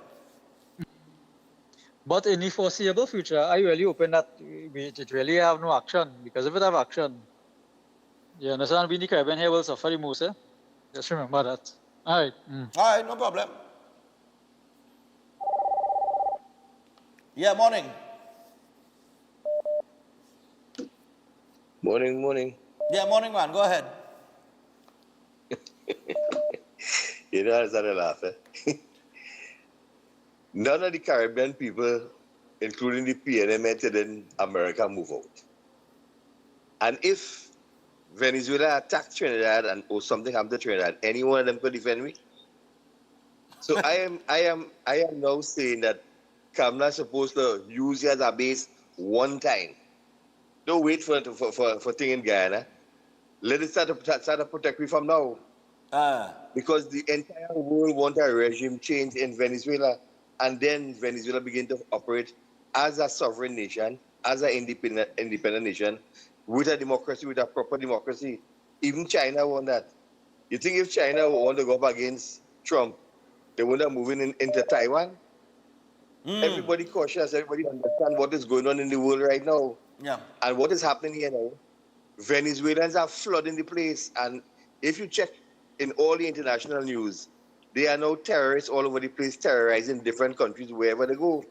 But in the foreseeable future, I really hope that it really have no action, because if it have action, you understand, we in the Caribbean here will suffer the most. Just remember that. All right. All right, no problem. Yeah, morning. Morning. Yeah, morning, man. Go ahead. You know, that's how they laugh, eh? None of the Caribbean people, including the PNM, in America, move out. And if Venezuela attacked Trinidad or something happened to Trinidad, any one of them could defend me. So I am now saying that Kamala is supposed to use it as a base one time. Don't wait for thing in Guyana. Let it start to protect me from now. Because the entire world want a regime change in Venezuela, and then Venezuela begin to operate as a sovereign nation, as an independent nation, with a democracy, with a proper democracy. Even China want that. You think if China want to go up against Trump, they want to move into Taiwan? Everybody cautious, everybody understand what is going on in the world right now. Yeah. And what is happening here now, Venezuelans are flooding the place. And if you check in all the international news, they are now terrorists all over the place, terrorizing different countries wherever they go.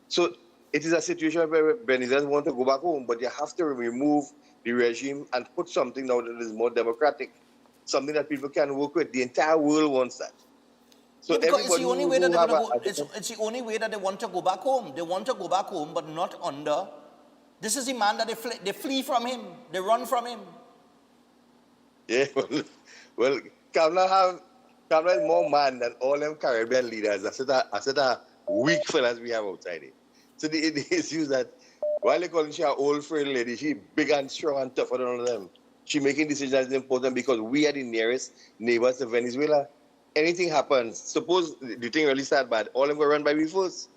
So it is a situation where Venezuelans want to go back home, but you have to remove the regime and put something now that is more democratic, something that people can work with. The entire world wants that. So Because it's the only way that they're have going to go. It's the only way that they want to go back home. They want to go back home, but not under. This is the man that they flee from him. They run from him. Yeah, well, Kamala is more man than all them Caribbean leaders. I said a weak fellas we have outside here. So the issue is that while they call she an old frail lady, she big and strong and tougher than all of them. She making decisions that is important because we are the nearest neighbors to Venezuela. Anything happens, suppose the thing really start bad, all of them go run by me first.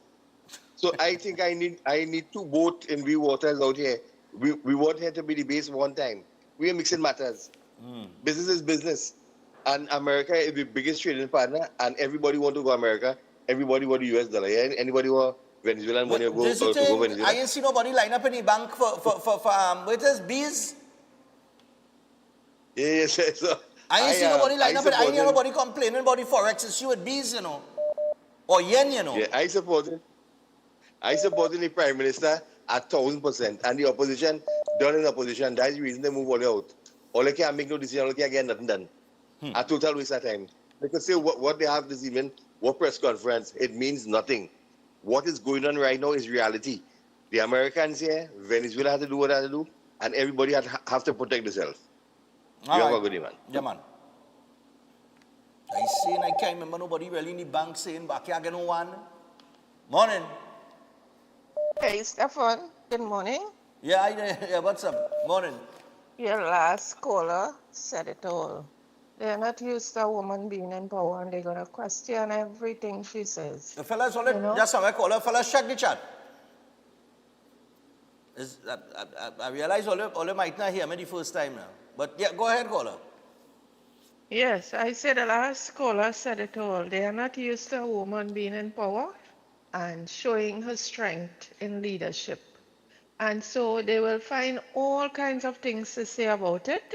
So I think I need two boats in we waters out here. We want here to be the base one time. We are mixing matters. Business is business. And America is the biggest trading partner, and everybody want to go America. Everybody want the US dollar. Yeah? Anybody want Venezuelan money to go Venezuela? I ain't see nobody line up in the bank for what is bees? Yes. So I ain't see nobody line up. I ain't hear nobody complaining about the forex issue with bees, you know, or yen, you know. Yeah, I support the Prime Minister 1,000%, and the opposition done in opposition. That's the reason they move all out. All they can't make no decision. All they can't get nothing done. A total waste of time. They could say what they have this evening, what press conference. It means nothing. What is going on right now is reality. The Americans here, Venezuela have to do what they have to do, and everybody have to protect themselves. You have a good day, man. Yeah, man. I can't remember nobody really in the bank saying back here, no one. Morning. Hey, Stefan. Good morning. Yeah, what's up? Morning. Your last caller said it all. They're not used to a woman being in power, and they're going to question everything she says. The fellas, just somewhere call her. Fellas, check the chat. I realize all might not hear me the first time now. But yeah, go ahead, caller. Yes, I said the last caller said it all. They are not used to a woman being in power and showing her strength in leadership. And so they will find all kinds of things to say about it.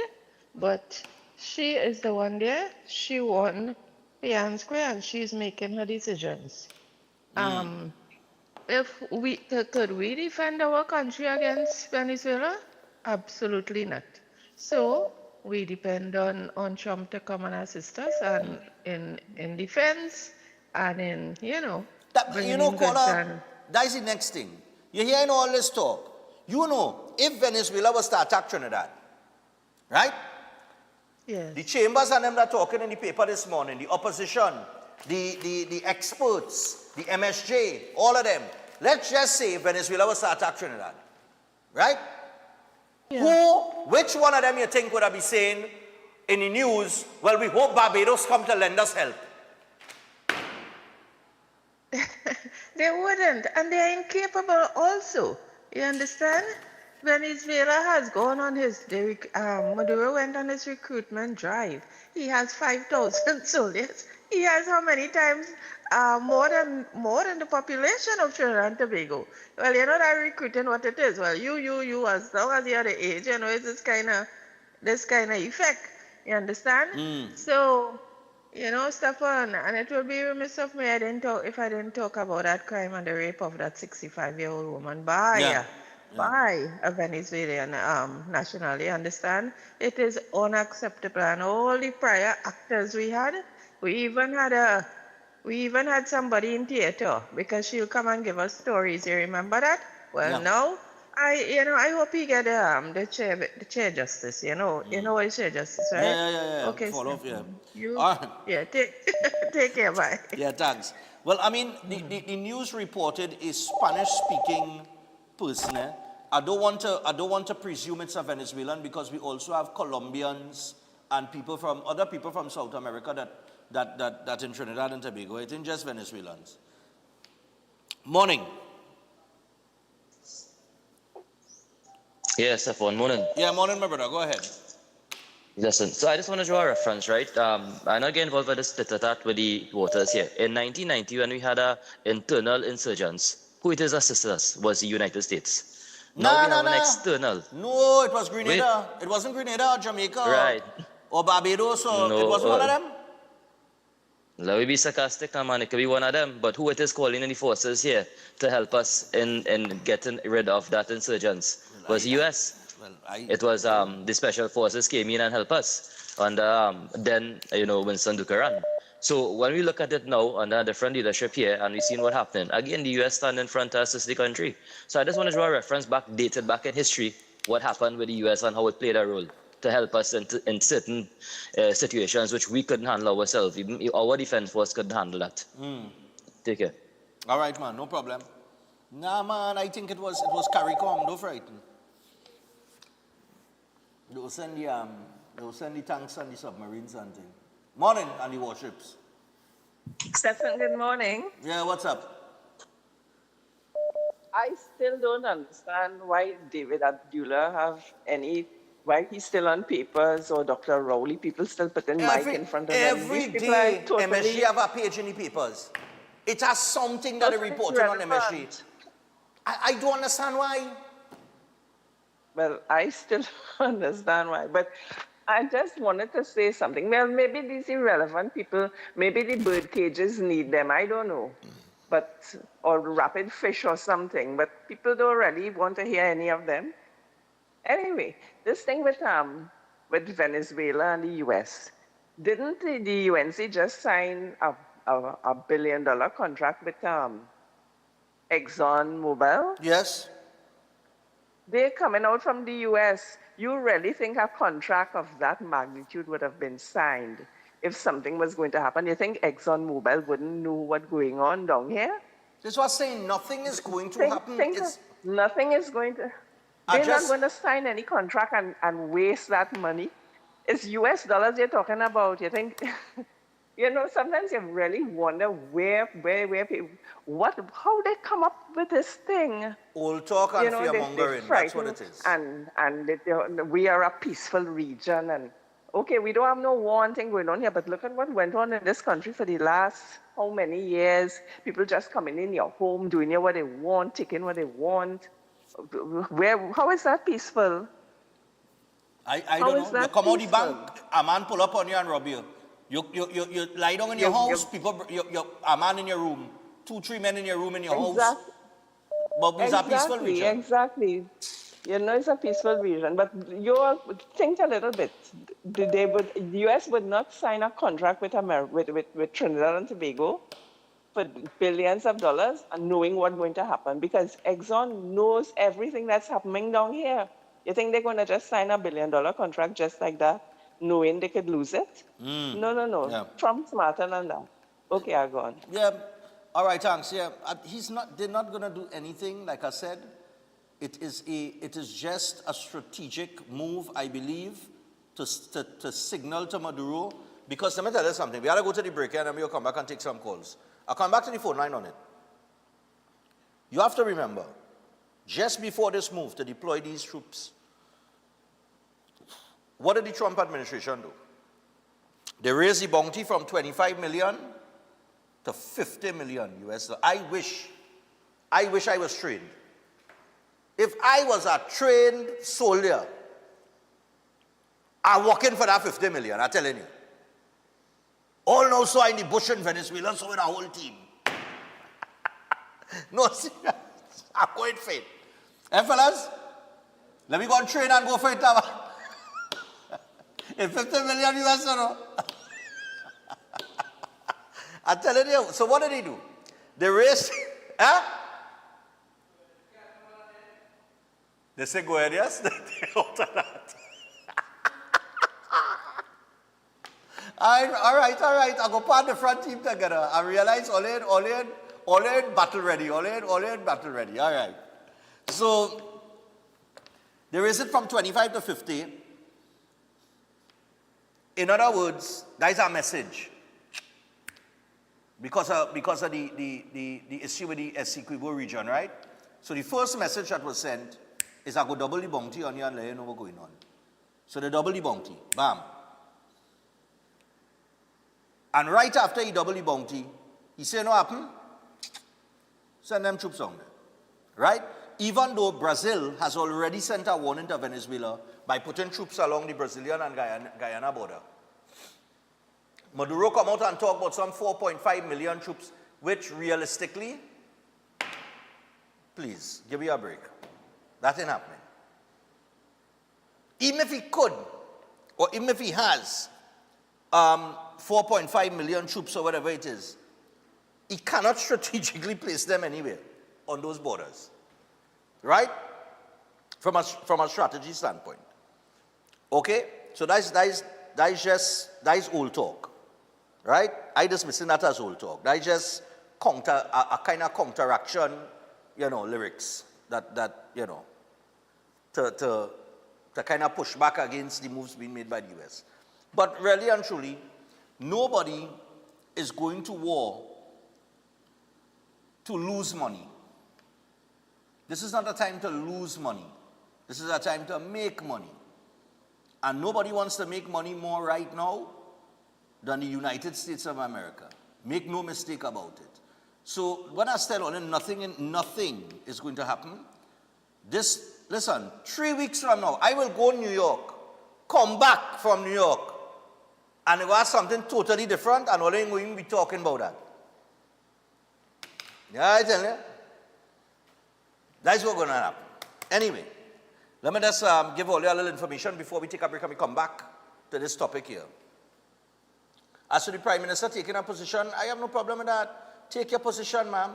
But she is the one there. She won fair and square, and she's making her decisions. If we could we defend our country against Venezuela? Absolutely not. So we depend on Trump to come and assist us, and in defense and in caller, that's the next thing. You're hearing all this talk. You know, if Venezuela was to attack Trinidad, right? Yes. The chambers and them that talking in the paper this morning, the opposition, the experts, the MSJ, all of them. Let's just say Venezuela was to attack Trinidad, right? Yeah. Which one of them you think would have been saying in the news, well, we hope Barbados come to lend us help? They wouldn't, and they're incapable also. You understand? Venezuela has gone on Maduro went on his recruitment drive. He has 5,000 soldiers. He has how many times more than the population of Trinidad and Tobago. Well, you know that recruiting what it is. Well, you as long as you're the age, you know, it's this kind of effect. You understand? So, you know, Stefan, and it would be remiss of me if I didn't talk about that crime and the rape of that 65-year-old woman by a Venezuelan national. You understand? It is unacceptable, and all the prior actors we had, We even had somebody in theater because she'll come and give us stories. You remember that? Well, Yeah. no. I hope he get the chair justice. You know what chair justice, right? Yeah. Okay, Fall so off, yeah. you, All right. yeah, take care, bye. Yeah, thanks. Well, I mean, the news reported a Spanish-speaking person. I don't want to presume it's a Venezuelan because we also have Colombians and other people from South America that in Trinidad and Tobago. It ain't just Venezuelans. Morning. Yes, Stefan, morning. Yeah, morning, my brother. Go ahead. Listen, so I just want to draw a reference, right? I not get involved with this tit-tat with the waters here. In 1990, when we had a internal insurgents, who it is assisted us was the United States. Now we have an external. No, it was Grenada. It wasn't Grenada or Jamaica Right. or Barbados. Or No, it wasn't one of them. Let me be sarcastic, now, man. It could be one of them. But who it is calling in the forces here to help us in getting rid of that insurgents was the U.S. It was the special forces came in and helped us under then Winston Ducaran. So when we look at it now under different leadership here and we've seen what happened, again the US stand in front of us as the country. So I just want to draw a reference dated back in history, what happened with the US and how it played a role to help us in certain situations which we couldn't handle ourselves. Even our defense force couldn't handle that. Take care. All right, man, no problem. Nah, man, I think it was CARICOM. Don't frighten. They'll send the tanks and the submarines and things. Morning, and the warships. Stefan, good morning. Yeah, what's up? I still don't understand why David Abdullah why he's still on papers, or Dr. Rowley. People still putting mic in front of them. Every day, MSG have a page in the papers. It has something that they reported on MSG. I don't understand why. Well, I still don't understand why, but I just wanted to say something. Well, maybe these irrelevant people, maybe the bird cages need them, I don't know. Or rapid fish or something, but people don't really want to hear any of them. Anyway, this thing with Venezuela and the US, didn't the UNC just sign a $1 billion contract with ExxonMobil? Yes. They're coming out from the US. You really think a contract of that magnitude would have been signed if something was going to happen? You think ExxonMobil wouldn't know what's going on down here? This was saying nothing is going to happen. Nothing is going to... They're not going to sign any contract and waste that money. It's US dollars you're talking about. You think... sometimes you really wonder where people, how they come up with this thing. Old talk and fear-mongering, that's what it is. And we are a peaceful region, and okay, we don't have no war and thing going on here, but look at what went on in this country for the last how many years. People just coming in your home, doing what they want, taking what they want. How is that peaceful? I don't know. You come out the bank, a man pull up on you and rob you. You lie down in your house, a man in your room, 2-3 men in your room in your house. But it's a peaceful region. Exactly. It's a peaceful region. But you think a little bit. The US would not sign a contract with Trinidad and Tobago for billions of dollars and knowing what's going to happen, because Exxon knows everything that's happening down here. You think they're going to just sign a $1 billion contract just like that, knowing they could lose it? No. Yeah. Trump smarter than that. Okay, I'll go on. Yeah. All right, thanks. Yeah. They're not going to do anything, like I said. It is just a strategic move, I believe, to signal to Maduro. Because let me tell you something. We got to go to the break and then we'll come back and take some calls. I'll come back to the phone line on it. You have to remember, just before this move to deploy these troops, what did the Trump administration do? They raised the bounty from 25 million to 50 million US dollars. I wish I was trained. If I was a trained soldier, I'd walk in for that 50 million, I'm telling you. All now so in the bush in Venezuela, so with our whole team. No, serious. I'm going fit. Hey, fellas, let me go and train and go for it. In 50 million US dollars. I'm telling you, so what did he do? They raised, huh? They say go ahead, yes? They're out of that. All right. I go part the front team together. I realize all in battle ready. All in battle ready. All right. So, they raise it from 25 to 50. In other words, that is our message. Because of the issue with the Essequibo region, right? So the first message that was sent is I go double the bounty on you and let you know what's going on. So they double the bounty. Bam. And right after he double the bounty, he said, no happen. Send them troops on there. Right? Even though Brazil has already sent a warning to Venezuela by putting troops along the Brazilian and Guyana border. Maduro come out and talk about some 4.5 million troops, which realistically, please, give me a break. That ain't happening. Even if he could, or even if he has 4.5 million troops or whatever it is, he cannot strategically place them anywhere on those borders. Right? From a strategy standpoint. Okay? So that is old talk. Right? I dismissing that as old talk. That is just a kind of counteraction, lyrics that to kind of push back against the moves being made by the US. But really and truly, nobody is going to war to lose money. This is not a time to lose money. This is a time to make money. And nobody wants to make money more right now than the United States of America. Make no mistake about it. So when I tell on it, nothing is going to happen. Listen, 3 weeks from now, I will go to New York, come back from New York, and it was something totally different, and all I'm going to be talking about that. Yeah, I tell you. That's what's going to happen. Anyway, let me just give all you a little information before we take a break and we come back to this topic here. As to the Prime Minister taking a position, I have no problem with that. Take your position, ma'am.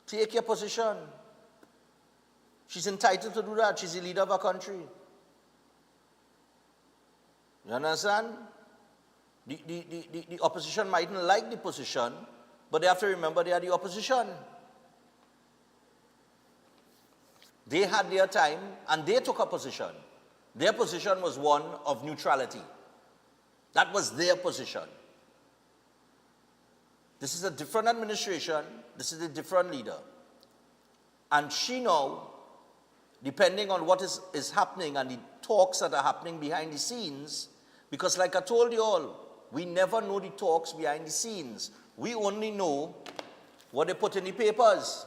Take your position. She's entitled to do that. She's the leader of our country. You understand? The opposition mightn't like the position, but they have to remember they are the opposition. They had their time and they took a position. Their position was one of neutrality. That was their position. This is a different administration. This is a different leader. And she now, depending on what is happening and the talks that are happening behind the scenes, because like I told you all, we never know the talks behind the scenes. We only know what they put in the papers.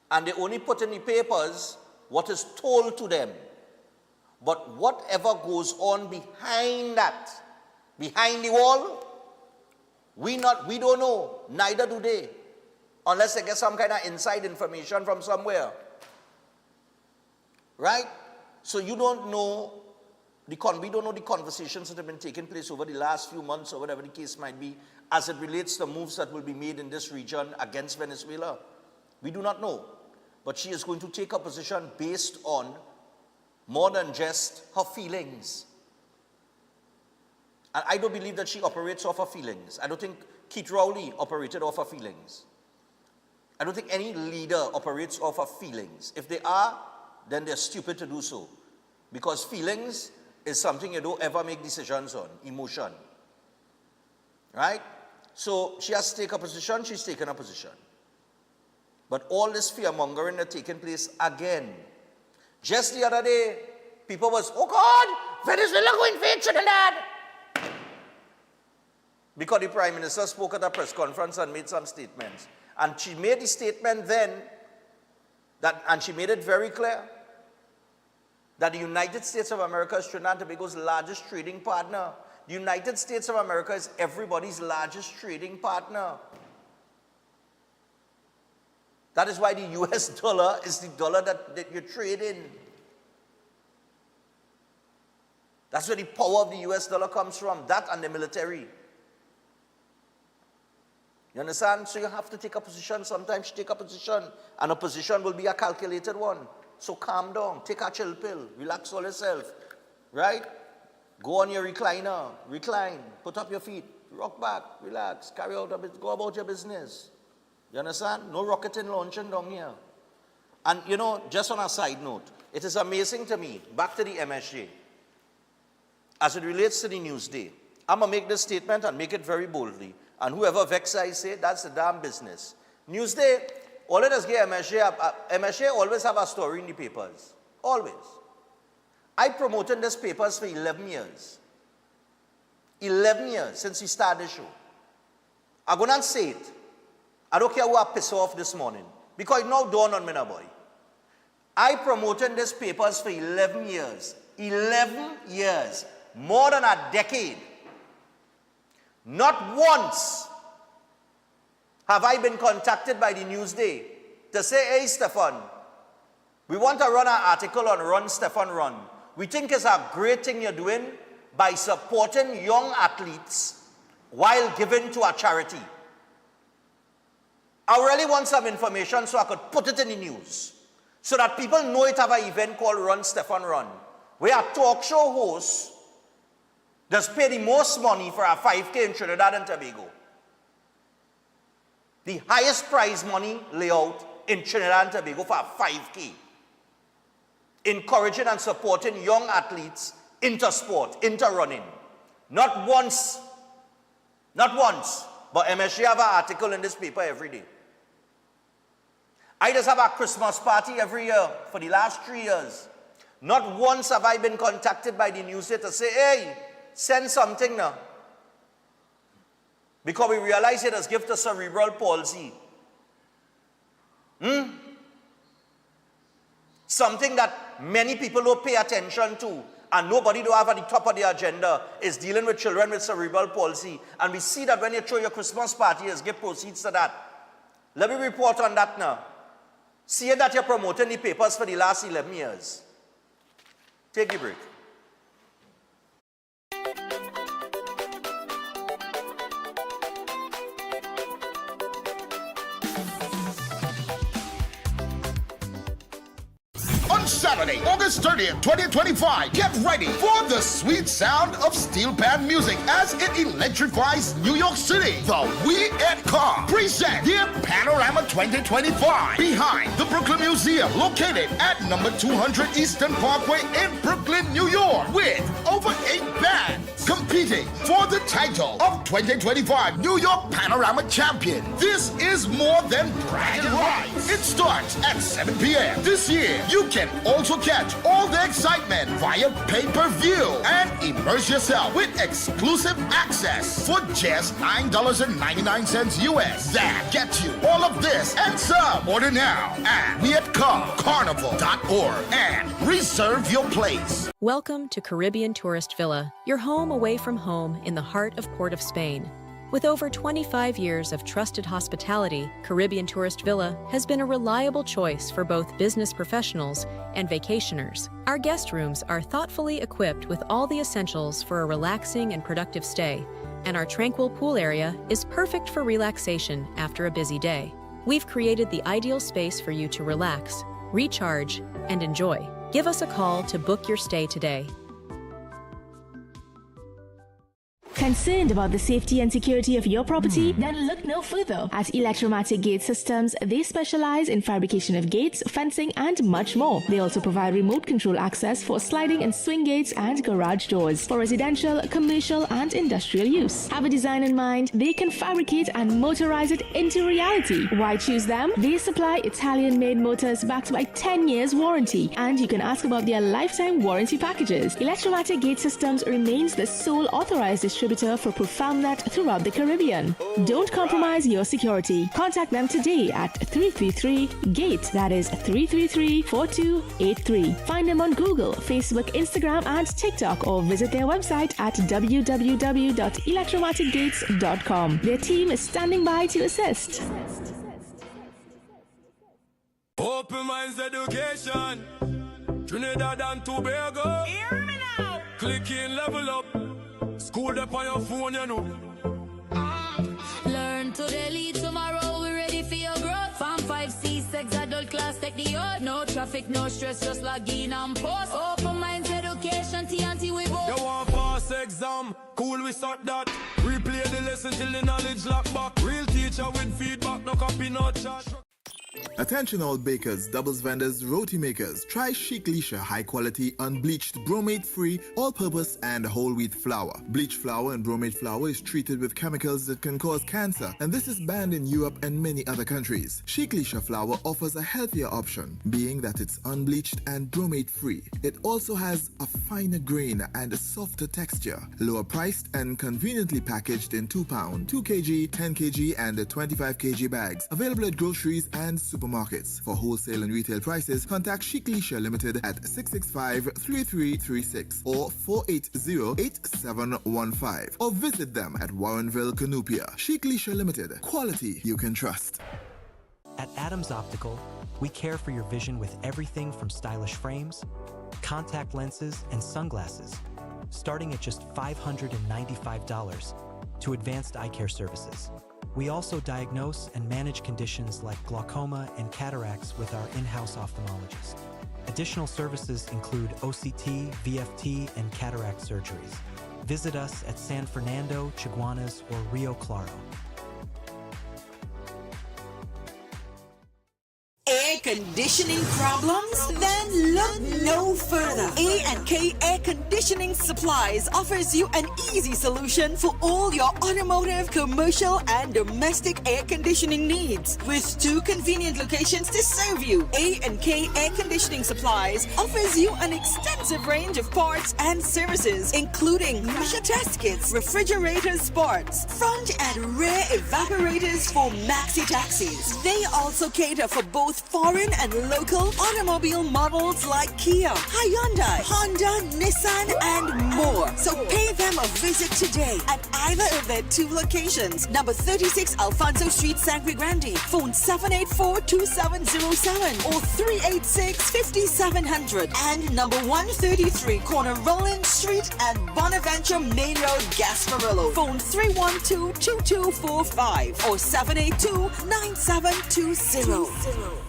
And they only put in the papers what is told to them. But whatever goes on behind that, behind the wall, we don't know. Neither do they. Unless they get some kind of inside information from somewhere. Right? So you don't know, we don't know the conversations that have been taking place over the last few months or whatever the case might be as it relates to moves that will be made in this region against Venezuela. We do not know. But she is going to take a position based on more than just her feelings. And I don't believe that she operates off her feelings. I don't think Keith Rowley operated off her feelings. I don't think any leader operates off her feelings. If they are, then they're stupid to do so. Because feelings is something you don't ever make decisions on, emotion. Right? So she has to take a position, she's taken a position. But all this fear-mongering that's taking place again. Just the other day, people was, oh God, Venezuela going to invade Trinidad. Because the Prime Minister spoke at a press conference and made some statements. And she made the statement then, and she made it very clear, that the United States of America is Trinidad and Tobago's largest trading partner. The United States of America is everybody's largest trading partner. That is why the US dollar is the dollar that you trade in. That's where the power of the US dollar comes from, that and the military. You understand? So you have to take a position. Sometimes you take a position, and a position will be a calculated one. So calm down, take a chill pill, relax all yourself, right? Go on your recliner, recline, put up your feet, rock back, relax, carry out a bit, go about your business. You understand? No rocketing launching down here. And you know, just on a side note, it is amazing to me, back to the MSJ, as it relates to the Newsday. I'm going to make this statement and make it very boldly. And whoever vexes I say, that's the damn business. Newsday, all it does get MSJ always have a story in the papers. Always. I promoted these papers for 11 years. 11 years since we started the show. I'm going to say it. I don't care who I piss off this morning. Because it now dawned on me now, boy. I promoted these papers for 11 years. 11 years. More than a decade. Not once have I been contacted by the Newsday to say, hey, Stefan, we want to run an article on Run, Stefan, Run. We think it's a great thing you're doing by supporting young athletes while giving to a charity. I really want some information so I could put it in the news so that people know it have an event called Run, Stefan, Run, where a talk show host does pay the most money for a 5K in Trinidad and Tobago. The highest prize money layout in Trinidad and Tobago for a 5K. Encouraging and supporting young athletes into sport, into running. Not once, but MSG have an article in this paper every day. I just have a Christmas party every year for the last 3 years. Not once have I been contacted by the Newsday to say, hey, send something now. Because we realize it has given us cerebral palsy. Something that many people don't pay attention to and nobody don't have at the top of the agenda is dealing with children with cerebral palsy. And we see that when you throw your Christmas party, you give proceeds to that. Let me report on that now. See that you're promoting the papers for the last 11 years. Take a break. Saturday, August 30th, 2025. Get ready for the sweet sound of steel pan music as it electrifies New York City. The We at Car present the Panorama 2025 behind the Brooklyn Museum, located at number 200 Eastern Parkway in Brooklyn, New York, with over 8 bands competing for the title of 2025 New York Panorama Champion. This is more than bragging rights. It starts at 7 p.m. This year, you can also catch all the excitement via pay-per-view and immerse yourself with exclusive access for just $9.99 US. That gets you all of this and some. Order now at weatcarnival.org and reserve your place. Welcome to Caribbean Tourist Villa, your home away from home in the heart of Port of Spain. With over 25 years of trusted hospitality, Caribbean Tourist Villa has been a reliable choice for both business professionals and vacationers. Our guest rooms are thoughtfully equipped with all the essentials for a relaxing and productive stay, and our tranquil pool area is perfect for relaxation after a busy day. We've created the ideal space for you to relax, recharge, and enjoy. Give us a call to book your stay today. Concerned about the safety and security of your property? Then look no further. At Electromatic Gate Systems, they specialize in fabrication of gates, fencing, and much more. They also provide remote control access for sliding and swing gates and garage doors for residential, commercial, and industrial use. Have a design in mind? They can fabricate and motorize it into reality. Why choose them? They supply Italian-made motors backed by 10 years warranty, and you can ask about their lifetime warranty packages. Electromatic Gate Systems remains the sole authorized distributor for ProfoundNet throughout the Caribbean. Don't compromise your security. Contact them today at 333-GATE. That is 333-4283. Find them on Google, Facebook, Instagram, and TikTok, or visit their website at www.electromaticgates.com. Their team is standing by to assist. Open Minds Education, Trinidad and Tobago. Hear me now. Click in, level up. School up on your phone, you know. Learn to daily sex, adult class, take the oath. No traffic, no stress, just log in and post. Open minds, education, TNT, we both. You want pass exam, cool, we start that. Replay the lesson till the knowledge lock back. Real teacher with feedback, no copy, no chat. Attention all bakers, doubles vendors, roti makers. Try Chic Lisha high quality unbleached bromate free all-purpose and whole wheat flour. Bleached flour and bromate flour is treated with chemicals that can cause cancer, and this is banned in Europe and many other countries. Chic Lisha flour offers a healthier option, being that it's unbleached and bromate free. It also has a finer grain and a softer texture, lower priced and conveniently packaged in 2 pound, 2 kg, 10 kg and 25 kg bags. Available at groceries and supermarkets. For wholesale and retail prices, contact Chic Lisha Limited at 665-3336 or 480-8715 or visit them at Warrenville, Canupia. Chic Lisha Limited. Quality you can trust. At Adams Optical, we care for your vision with everything from stylish frames, contact lenses, and sunglasses, starting at just $595 to advanced eye care services. We also diagnose and manage conditions like glaucoma and cataracts with our in-house ophthalmologist. Additional services include OCT, VFT, and cataract surgeries. Visit us at San Fernando, Chaguanas, or Rio Claro. Air conditioning problems? Then look no further. A&K Air Conditioning Supplies offers you an easy solution for all your automotive, commercial, and domestic air conditioning needs. With 2 convenient locations to serve you, A&K Air Conditioning Supplies offers you an extensive range of parts and services, including pressure test kits, refrigerator parts, front and rear evaporators for maxi taxis. They also cater for both foreign and local automobile models like Kia, Hyundai, Honda, Nissan, and more. So pay them a visit today at either of their 2 locations. Number 36 Alfonso Street, Sangre Grande. Phone 784-2707 or 386-5700. And number 133 Corner Roland Street and Bonaventure Main Road, Gasparillo. Phone 312-2245 or 782-9720.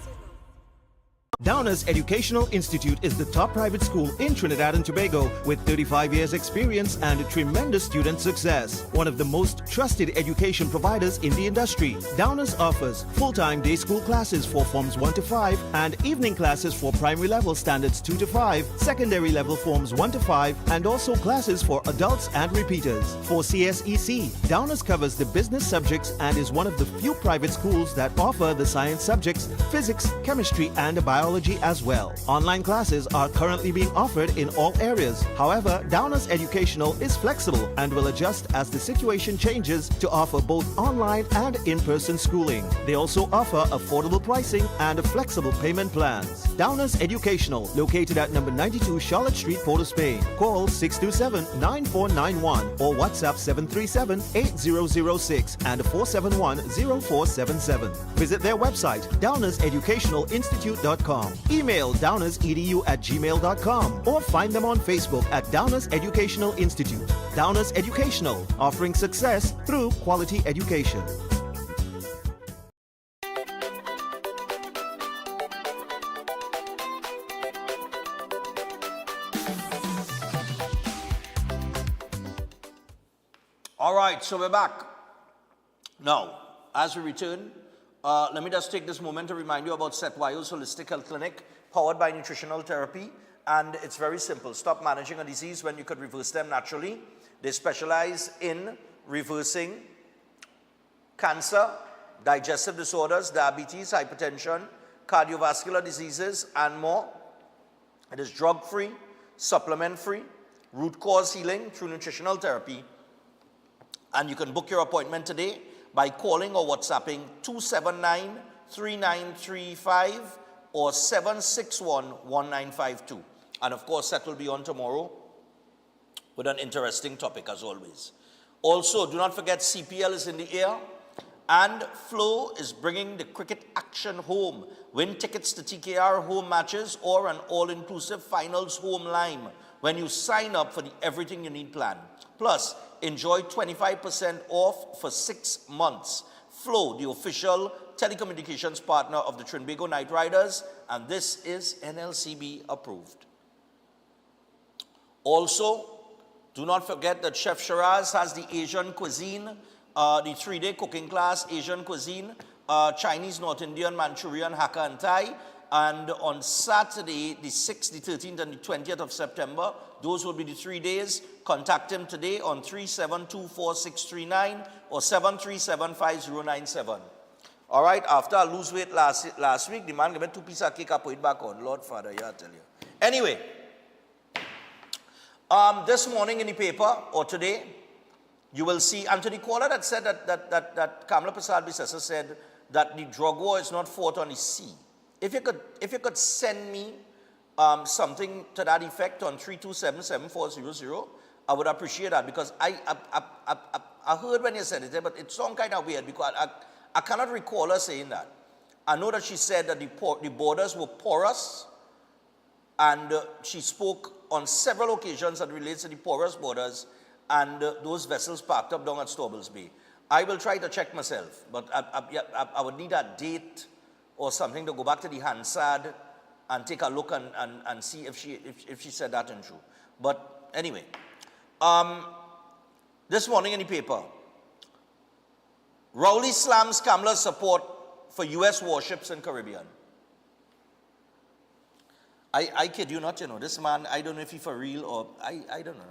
Downers Educational Institute is the top private school in Trinidad and Tobago with 35 years experience and tremendous student success. One of the most trusted education providers in the industry. Downers offers full-time day school classes for forms 1 to 5 and evening classes for primary level standards 2 to 5, secondary level forms 1 to 5, and also classes for adults and repeaters. For CSEC, Downers covers the business subjects and is one of the few private schools that offer the science subjects, physics, chemistry, and biology as well. Online classes are currently being offered in all areas. However, Downers Educational is flexible and will adjust as the situation changes to offer both online and in-person schooling. They also offer affordable pricing and flexible payment plans. Downers Educational, located at number 92 Charlotte Street, Port of Spain. Call 627-9491 or WhatsApp 737-8006 and 471-0477. Visit their website, downerseducationalinstitute.com. Email downersedu@gmail.com or find them on Facebook at Downers Educational Institute. Downers Educational, offering success through quality education. All right, so we're back. Now, as we return, let me just take this moment to remind you about Setwayo's Holistic Health Clinic, powered by nutritional therapy. And it's very simple. Stop managing a disease when you could reverse them naturally. They specialize in reversing cancer, digestive disorders, diabetes, hypertension, cardiovascular diseases, and more. It is drug-free, supplement-free, root cause healing through nutritional therapy. And you can book your appointment today by calling or WhatsApping 279-3935 or 761-1952. And of course, that will be on tomorrow with an interesting topic as always. Also, do not forget CPL is in the air and Flow is bringing the cricket action home. Win tickets to TKR home matches or an all-inclusive finals home line when you sign up for the Everything You Need plan. Plus, enjoy 25% off for 6 months. Flow, the official telecommunications partner of the Trinbago Night Riders, and this is NLCB approved. Also, do not forget that Chef Shiraz has the Asian cuisine, the 3-day cooking class, Asian cuisine, Chinese, North Indian, Manchurian, Hakka, and Thai. And on Saturday, the 6th, the 13th, and the 20th of September, those will be the 3 days. Contact him today on 3724639 or 7375097. All right, after I lose weight last week, the man gave me 2 pieces of cake, I put it back on. Lord Father, yeah, I tell you. Anyway, this morning in the paper, or today, you will see Anthony Caller that said that Kamala Prasad Bissessa said that the drug war is not fought on the sea. If you could send me something to that effect on 3277400, I would appreciate that, because I heard when you said it, but it sounds kind of weird because I cannot recall her saying that. I know that she said that the borders were porous, and she spoke on several occasions that relates to the porous borders and those vessels parked up down at Staubles Bay. I will try to check myself, but I would need a date or something to go back to the Hansard and take a look and see if she said that in true. But anyway, this morning in the paper, Rowley slams Kamala's support for U.S. warships in Caribbean. I kid you not, you know, this man, I don't know if he's for real or, I don't know.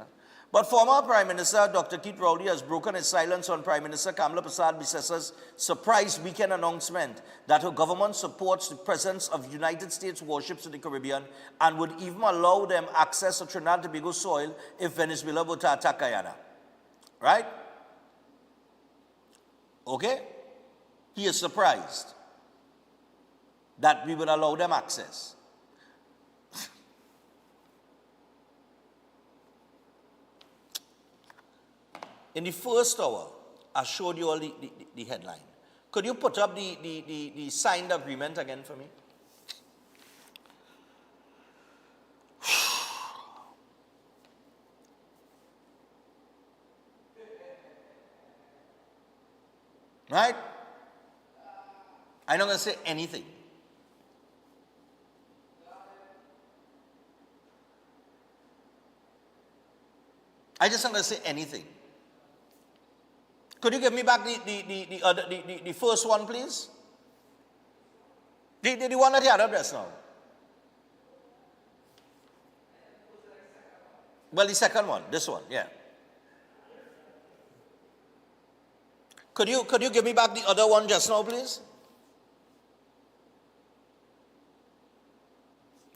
But former Prime Minister Dr. Keith Rowley has broken his silence on Prime Minister Kamala Prasad Bissessa's surprise weekend announcement that her government supports the presence of United States warships in the Caribbean and would even allow them access to Trinidad and Tobago soil if Venezuela were to attack Guyana. Right? Okay? He is surprised that we would allow them access. In the first hour, I showed you all the headline. Could you put up the signed agreement again for me? Right? I'm not going to say anything. I just not going to say anything. Could you give me back the first one, please? The one that you had up just now. Well, the second one, this one, yeah. Could you give me back the other one just now, please?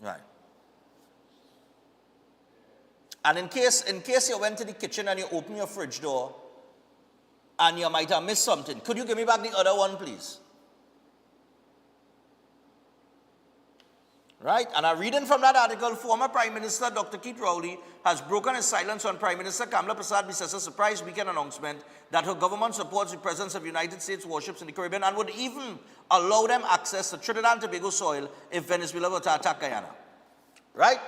Right. And in case you went to the kitchen and you opened your fridge door and you might have missed something, could you give me back the other one, please? Right? And I'm reading from that article, former Prime Minister Dr. Keith Rowley has broken his silence on Prime Minister Kamala Prasad Bissessa's surprise weekend announcement that her government supports the presence of United States warships in the Caribbean and would even allow them access to Trinidad and Tobago soil if Venezuela were to attack Guyana. Right?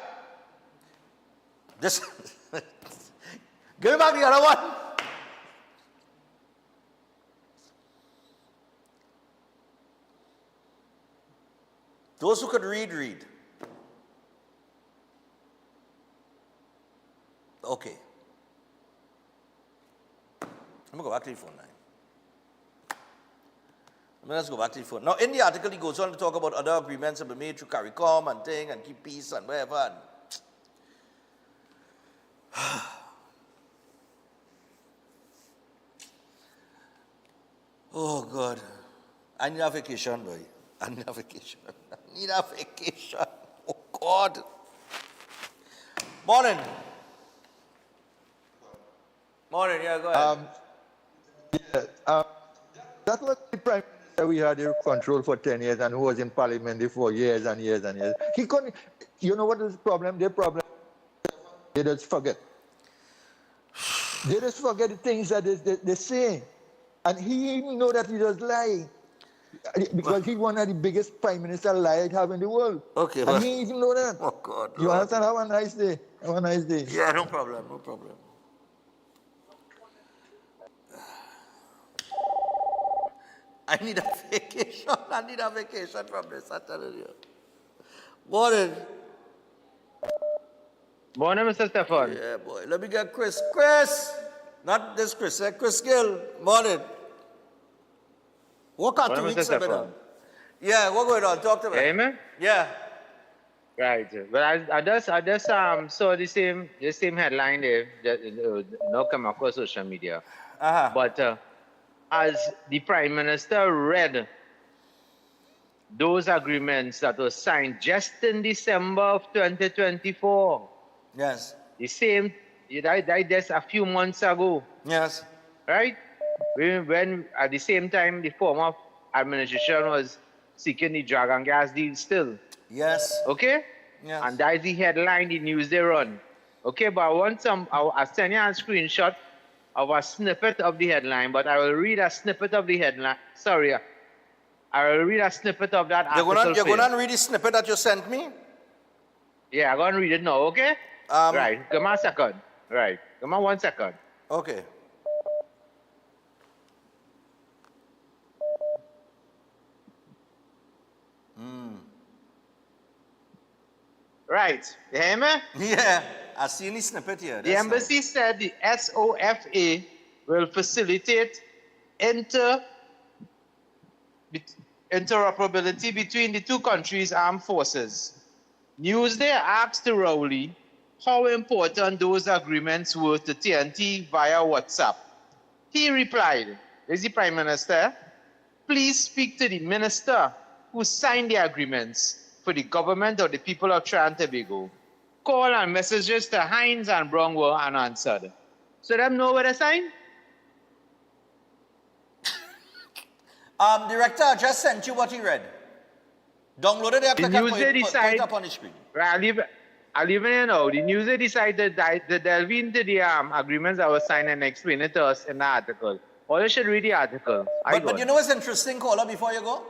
This, give me back the other one. Those who could read, read. Okay. I'm going to go back to the phone now. Let's go back to the phone. Now, in the article, he goes on to talk about other agreements that were made through CARICOM and thing and keep peace and whatever. And oh, God. I need a vacation, boy. I need a vacation. I need a vacation. Oh, God. Morning. Morning, yeah, go ahead. That was the Prime Minister we had in control for 10 years and who was in Parliament for years and years and years. He couldn't, you know what is the problem? Their problem, they just forget. They just forget the things that they say. And he even know that he was lying. Because he's one of the biggest prime minister liars have in the world. Okay, and he even know that. Oh, God. You understand? Have a nice day. Have a nice day. Yeah, no problem, no problem. I need a vacation. I need a vacation from this, I'm telling you. Morning. Morning, Mr. Stefan. Yeah, boy. Let me get Chris. Chris! Not this Chris, Chris Gill. Morning. What got 2 Morning, weeks Mr. of it Stefan. on? Yeah, what going on? Talk to me. Yeah, man? Yeah. Right. But I just saw the same headline there that now come across social media. Uh-huh. But as the Prime Minister read those agreements that were signed just in December of 2024. Yes. The same, that just a few months ago. Yes. Right? When at the same time the former administration was seeking the drug and gas deal still. Yes. Okay? Yes. And that is the headline, the news they run. Okay, but I'll send you a screenshot of a snippet of the headline, but I will read a snippet of the headline. Sorry, I will read a snippet of that article. You're going to read the snippet that you sent me? Yeah, I'm going to read it now, okay? Right, come on a second. Right, come on 1 second. Okay. Right, you hear me? Yeah, I see any snippet here. The embassy said the SOFA will facilitate interoperability between the two countries' armed forces. Newsday asked Rowley how important those agreements were to TNT via WhatsApp. He replied, "Is the Prime Minister? Please speak to the minister who signed the agreements for the government of the people of Trinidad and Tobago. Call and messages to Hines and Brown were unanswered." So them know where they signed? Director, I just sent you what he read. Downloaded it, The news they decide, up on the screen. Right, I'll leave it now. The news they decided to delve into the agreements that were signed and explain it to us in the article. Or you should read the article. But you know what's interesting, caller, before you go?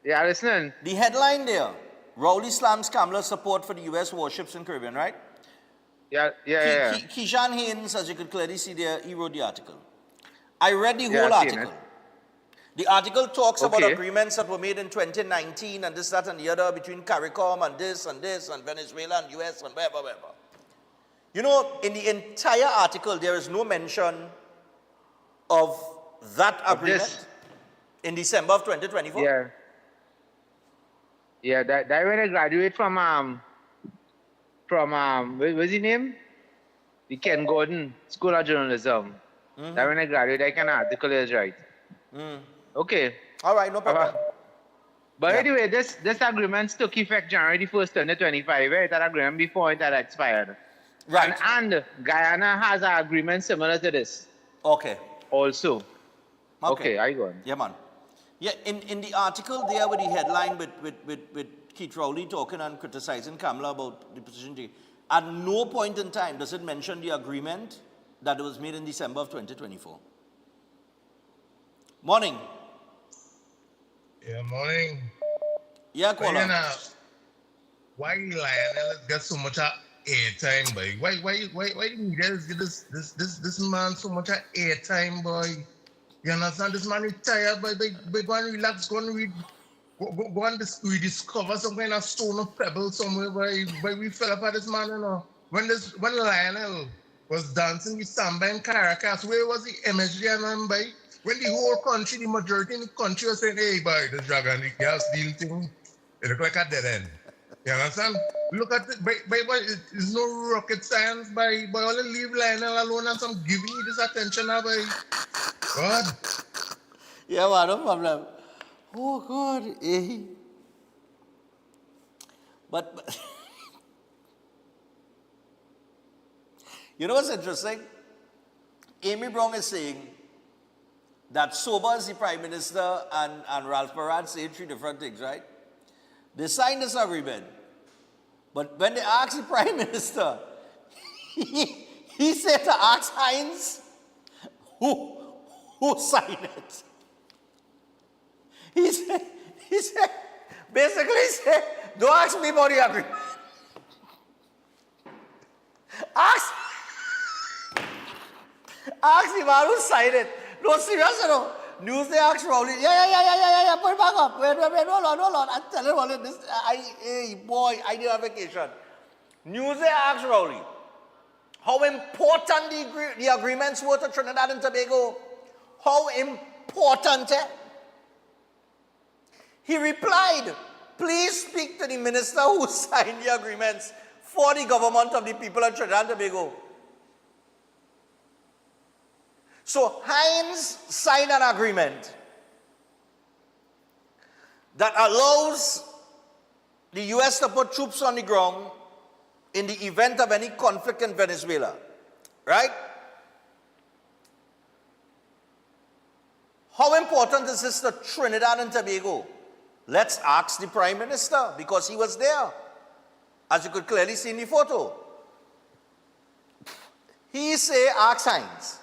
Yeah, listening. The headline there, Rowley slams Kamala's support for the U.S. warships in Caribbean, right? Yeah. Keyshawn Haynes, as you could clearly see there, he wrote the article. I read the Yeah, whole I've seen article. The article talks about Okay. agreements that were made in 2019 and this, that, and the other between CARICOM and this, and Venezuela and US and wherever. You know, in the entire article, there is no mention of that agreement in December of 2024. Yeah. Yeah, that when I graduate from what's his name? The Ken Gordon School of Journalism. That when I graduate, I can article is right. Okay. All right, no problem. But anyway, this agreement took effect January 1st, 2025, right? That agreement before it had expired. Right. And Guyana has an agreement similar to this. Okay. Also. Okay, I go on. Yeah, man. Yeah, in the article there with the headline with Keith Rowley talking and criticizing Kamala about the position, at no point in time does it mention the agreement that was made in December of 2024. Morning. Yeah, morning. Yeah, caller. Why Lionel get so much airtime, boy? Why the media give this man so much airtime, boy? You understand? This man is tired, boy. Go and relax, go and read, go and rediscover some kind of stone or pebble somewhere, boy. We fell apart this man, you know. When Lionel was dancing with Samba in Caracas, where was the image there, man, boy? When the whole country, the majority in the country was saying, "Hey, boy, this drug and the gas deal thing, it look like a dead end." You understand? Look at it, boy, it's no rocket science, boy. Only leave Lionel alone and some giving you this attention now, boy. God. Yeah, man, no problem. Oh, God. Eh. But you know what's interesting? Amy Brown is saying that sober is the Prime Minister and Ralph Moran say three different things, right? They signed this agreement, but when they asked the Prime Minister, he said to ask Hines, who signed it? He said, basically he said, don't ask me about the agreement. Ask the man who signed it. No, serious, you know. Newsday asks Rowley, yeah, put it back up. Wait, hold on. I'm telling you, hey, boy, I did a vacation. Newsday asks Rowley, how important the agreements were to Trinidad and Tobago. How important, He replied, please speak to the minister who signed the agreements for the government of the people of Trinidad and Tobago. So Hines signed an agreement that allows the U.S. to put troops on the ground in the event of any conflict in Venezuela, right? How important is this to Trinidad and Tobago? Let's ask the Prime Minister, because he was there, as you could clearly see in the photo. He say, ask Hines.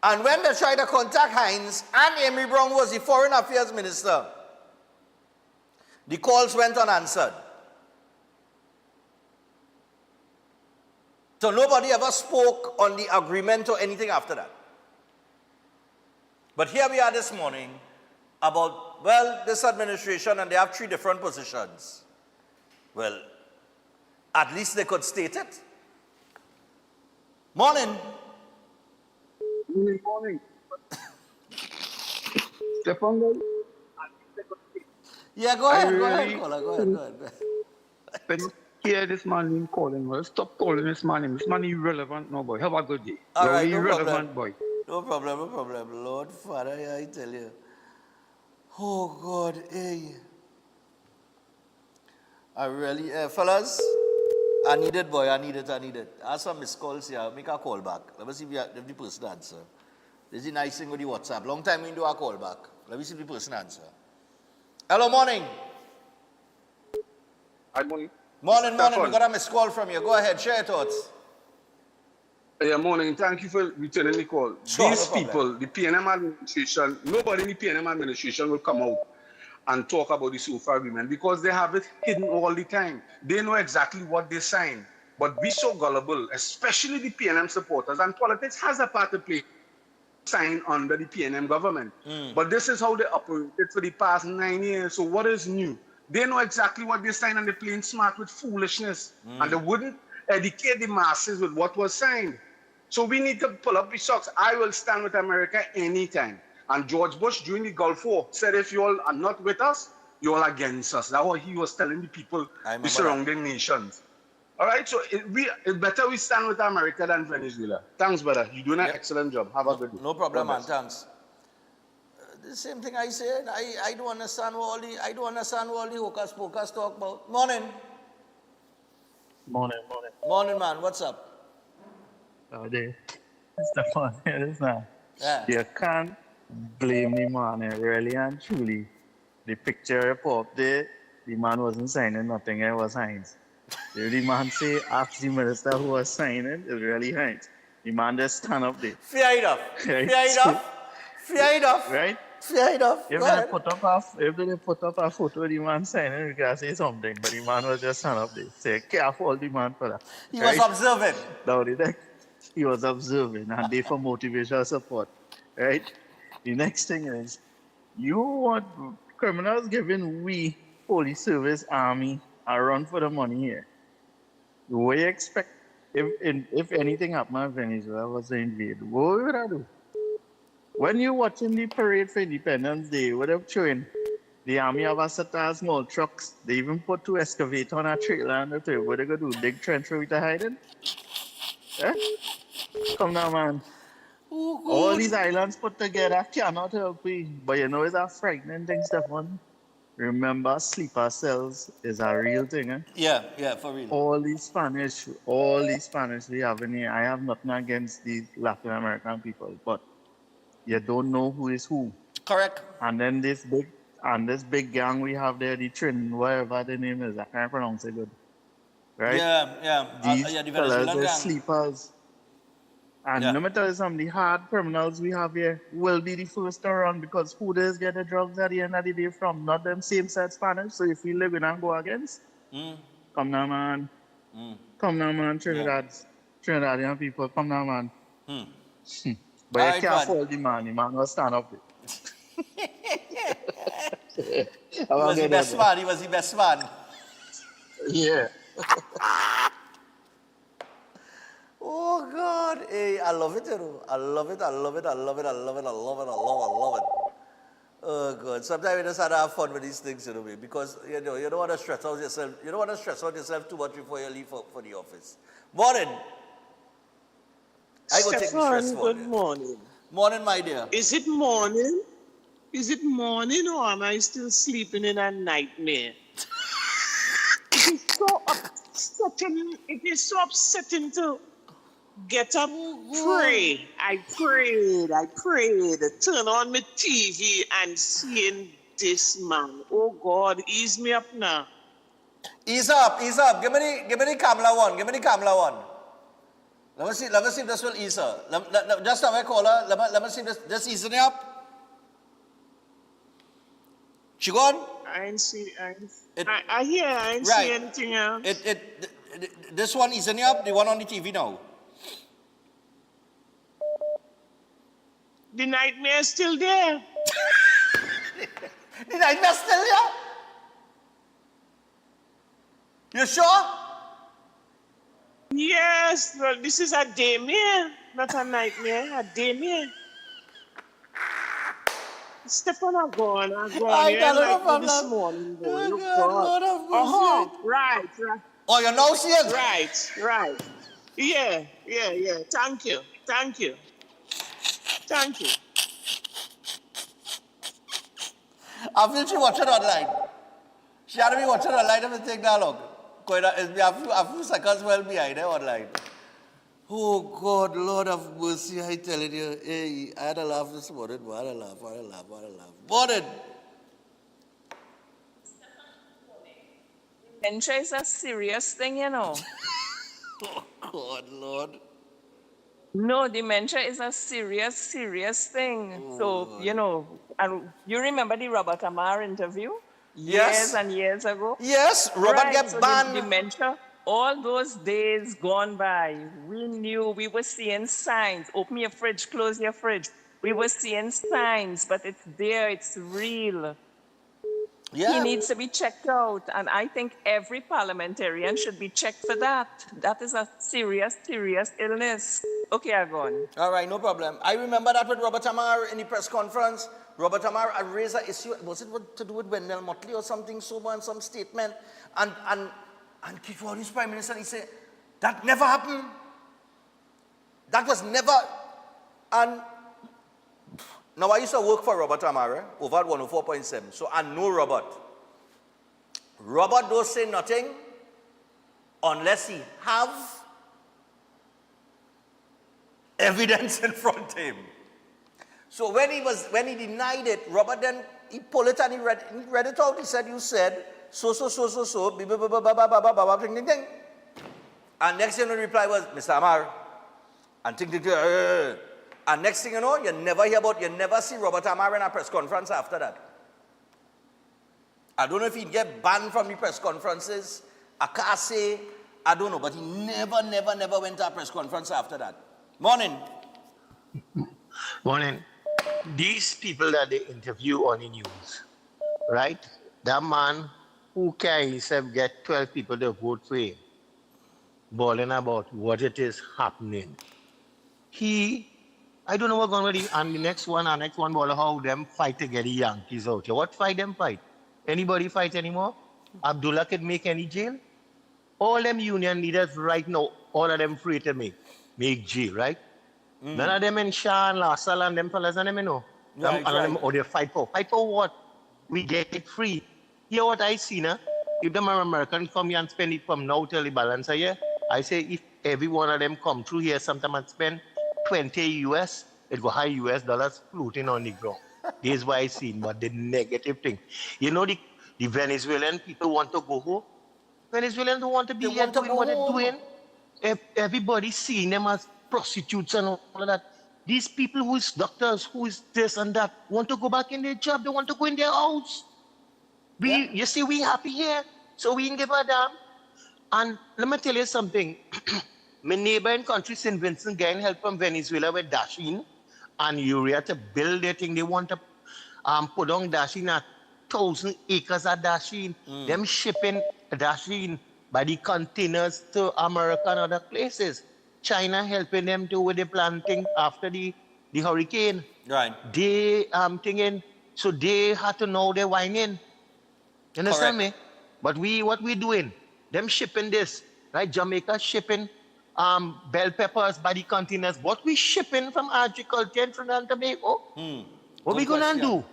And when they tried to contact Hines, and Amy Brown was the Foreign Affairs Minister, the calls went unanswered. So nobody ever spoke on the agreement or anything after that. But here we are this morning about, well, this administration, and they have 3 different positions. Well, at least they could state it. Morning. Good morning. Stefan, yeah, go ahead, caller. Go ahead. When you hear this man calling, well, stop calling this man. This man irrelevant, no boy. Have a good day. All right, no irrelevant problem. boy. No problem. Lord Father, I tell you. Oh God, hey. I really, fellas, I need it. I have some missed calls here. Make a call back. Let me see if the person answer. This is the nice thing with the WhatsApp. Long time we do a call back. Let me see if the person answer. Hello, morning. Good morning. Morning. We got a missed call from you. Go ahead, share your thoughts. Yeah, morning. Thank you for returning the call. Sure, These no people, the PNM administration, nobody in the PNM administration will come out and talk about the SOFA agreement because they have it hidden all the time. They know exactly what they signed. But we so gullible, especially the PNM supporters, and politics has a part to play, sign under the PNM government. But this is how they operated for the past 9 years. So what is new? They know exactly what they signed and they're playing smart with foolishness. And they wouldn't educate the masses with what was signed. So we need to pull up the socks. I will stand with America anytime. And George Bush during the Gulf War said, if you all are not with us, you're all against us. That's what he was telling the people, the surrounding nations. All right, so it's better we stand with America than Venezuela. Thanks, brother. You're doing an excellent job. Have a good day. No problem, man. Thanks. The same thing I said. I don't understand what all the hocus pocus talk about. Morning. Morning, man. What's up? Stefan, listen. Yeah. You can't blame the man, really and truly. The picture up there, the man wasn't signing nothing, it was Hines. The man say, ask the minister who was signing, it's really Hines. The man just stand up there. Fair enough. Right? Fair enough. Right? Fair enough. If they put up a photo of the man signing, you can say something, but the man was just stand up there. Say, careful the man for that. He was observing. No, he was observing, and they for motivational support. Right? The next thing is, you want criminals giving we, police service, army, a run for the money here. What do you expect if anything happened in Venezuela was to invade? What would I do? When you're watching the parade for Independence Day, what they're showing, the army have a set of small trucks. They even put 2 excavators on a trailer and they what they gonna do? Dig trench for it to hide in? Eh? Come now, man. All these islands put together cannot help me. But you know it's a frightening thing, Stefan. Remember, sleeper cells is a real thing, eh? Yeah, for real. All these Spanish we have in here. I have nothing against these Latin American people, but you don't know who is who. Correct. And then this big gang we have there, the Trin, whatever the name is, I can't pronounce it good. Right? Yeah. These The fellas, Venezuelan they're gang. sleepers. And no matter something, the hard criminals we have here will be the first to run because who does get the drugs at the end of the day from? Not them same set Spanish. So if we live in and go against, come now, man. Come now, man. Trinidadian people, come now, man. But All you right, can't man. fault the man. The man will stand up. He was the best man. He was the best man. Yeah. Oh God, hey, I love it, you know. I love it. I love it. I love it. I love it. I love it. I love it. Oh God, sometimes you just have to have fun with these things, you know, because you don't want to stress out yourself. You don't want to stress out yourself too much before you leave for the office. Morning. I go take the stress Stefan, for good you. morning. Morning, my dear. Is it morning? Is it morning or am I still sleeping in a nightmare? It is so upsetting. It is so upsetting to get up, pray. I prayed, turn on my TV and seeing this man. Oh God, ease me up now. Ease up. Give me the Kamala one. Let me see if this will ease her. Just have a caller. Let me see if this easing up. She gone? I ain't see anything else. This one easing up. The one on the TV now. The nightmare is still there. The nightmare still there? You sure? Yes, well, this is a daymare, not a nightmare, a daymare. Stefan, I'm gone. You ain't like me this morning, boy. Oh, God. Right. Oh, you now see it? Right. Yeah. Thank you. I feel she watching online. She had to be watching online if it take that long. A few seconds well behind her online. Oh God, Lord of mercy, I telling you. Hey, I had a laugh this morning. I had a laugh. Morning. Dementia is a serious thing, you know. Oh God, Lord. No, dementia is a serious thing. Oh, so, Lord. you know, and you remember the Robert Amar interview? Yes. Years and years ago? Yes, Robert get banned. Dementia, all those days gone by, we knew, we were seeing signs. Open your fridge, close your fridge. We were seeing signs, but it's there, it's real. Yeah. He needs to be checked out, and I think every parliamentarian should be checked for that. That is a serious illness. Okay, I'm gone. All right, no problem. I remember that with Robert Amar in the press conference. Robert Amar had raised an issue. Was it to do with Wendell Motley or something, so in some statement? And Keith Wallis, Prime Minister, he said, that never happened. That was never. And now I used to work for Robert Amar over at 104.7. So I know Robert. Robert don't say nothing unless he have evidence in front of him. So when he denied it, Robert then he pulled it and he read it out. He said, "You said so, ding, ding, ding." And next thing the reply was, "Mr. Amar," and ting, ting, ting, and next thing you know, you never see Robert Amar in a press conference after that. I don't know if he'd get banned from the press conferences. I can't say, I don't know, but he never went to a press conference after that. Morning. Morning. These people that they interview on the news, right? That man who can himself get 12 people to vote for him, bawling about what it is happening. I don't know what's going on. And the next one, ball how them fight to get the Yankees out here. What fight them fight? Anybody fight anymore? Abdullah could make any jail? All them union leaders right now, all of them free to make jail, right? None of them in Shah and Lassal and them fellas and them, you know. Right, them, or they fight for. Fight for what? We get it free. Hear what I see now? If them Americans come here and spend it from now till the balance a year, I say if every one of them come through here sometime and spend 20 US, it go high US dollars floating on the ground. This is what I see, but the negative thing. You know, the Venezuelan people want to go home. Venezuelans don't want to be here doing what they're doing. Everybody seeing them as prostitutes and all of that. These people who is doctors, who is this and that, want to go back in their job. They want to go in their house. You see, we happy here, so we can give a damn. And let me tell you something. My neighbor in country, St. Vincent, getting help from Venezuela with Dashin. and urea to build their thing. They want to put on dasheen 1,000 acres of dasheen. Them shipping dasheen by the containers to America and other places. China helping them too with the planting after the hurricane. Right. They thinking, so they had to know they're whining. You understand me? But what we doing? Them shipping this, right? Jamaica shipping bell peppers by the containers. What we shipping from agriculture in Trinidad and Tobago? What we gonna do?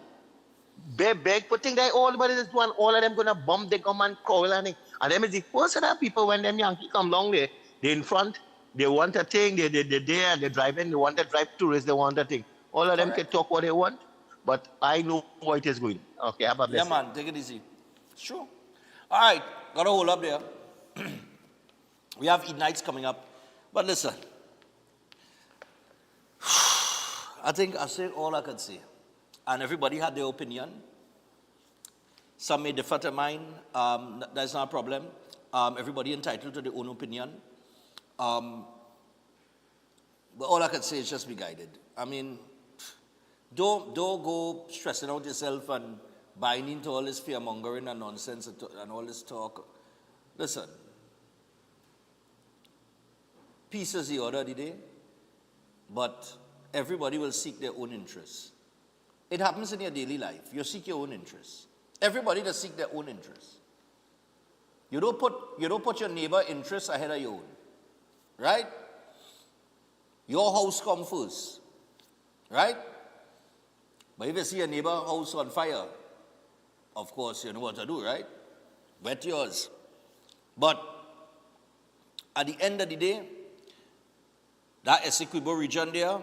Beg, putting that all about this one, all of them gonna bomb the government coal and them is the first of that people when them Yankee come along there, they in front, they want a thing, they're there, they're driving, they want to drive tourists, they want a thing. All of them can talk what they want, but I know what it is going. Okay, have a blessing. Yeah, man, take it easy. It's true. All right, gotta hold up there. We have Eid nights coming up. But listen, I think I said all I could say. And everybody had their opinion. Some may differ to mine. That's not a problem. Everybody entitled to their own opinion. But all I can say is just be guided. I mean, don't go stressing out yourself and buying into all this fear-mongering and nonsense and all this talk. Listen, peace is the order of the day, but everybody will seek their own interests. It happens in your daily life. You seek your own interests. Everybody does seek their own interests. You don't put your neighbor interests ahead of your own. Right? Your house comes first. Right? But if you see a neighbor house on fire, of course you know what to do, right? Wet yours. But at the end of the day, that Essequibo region there,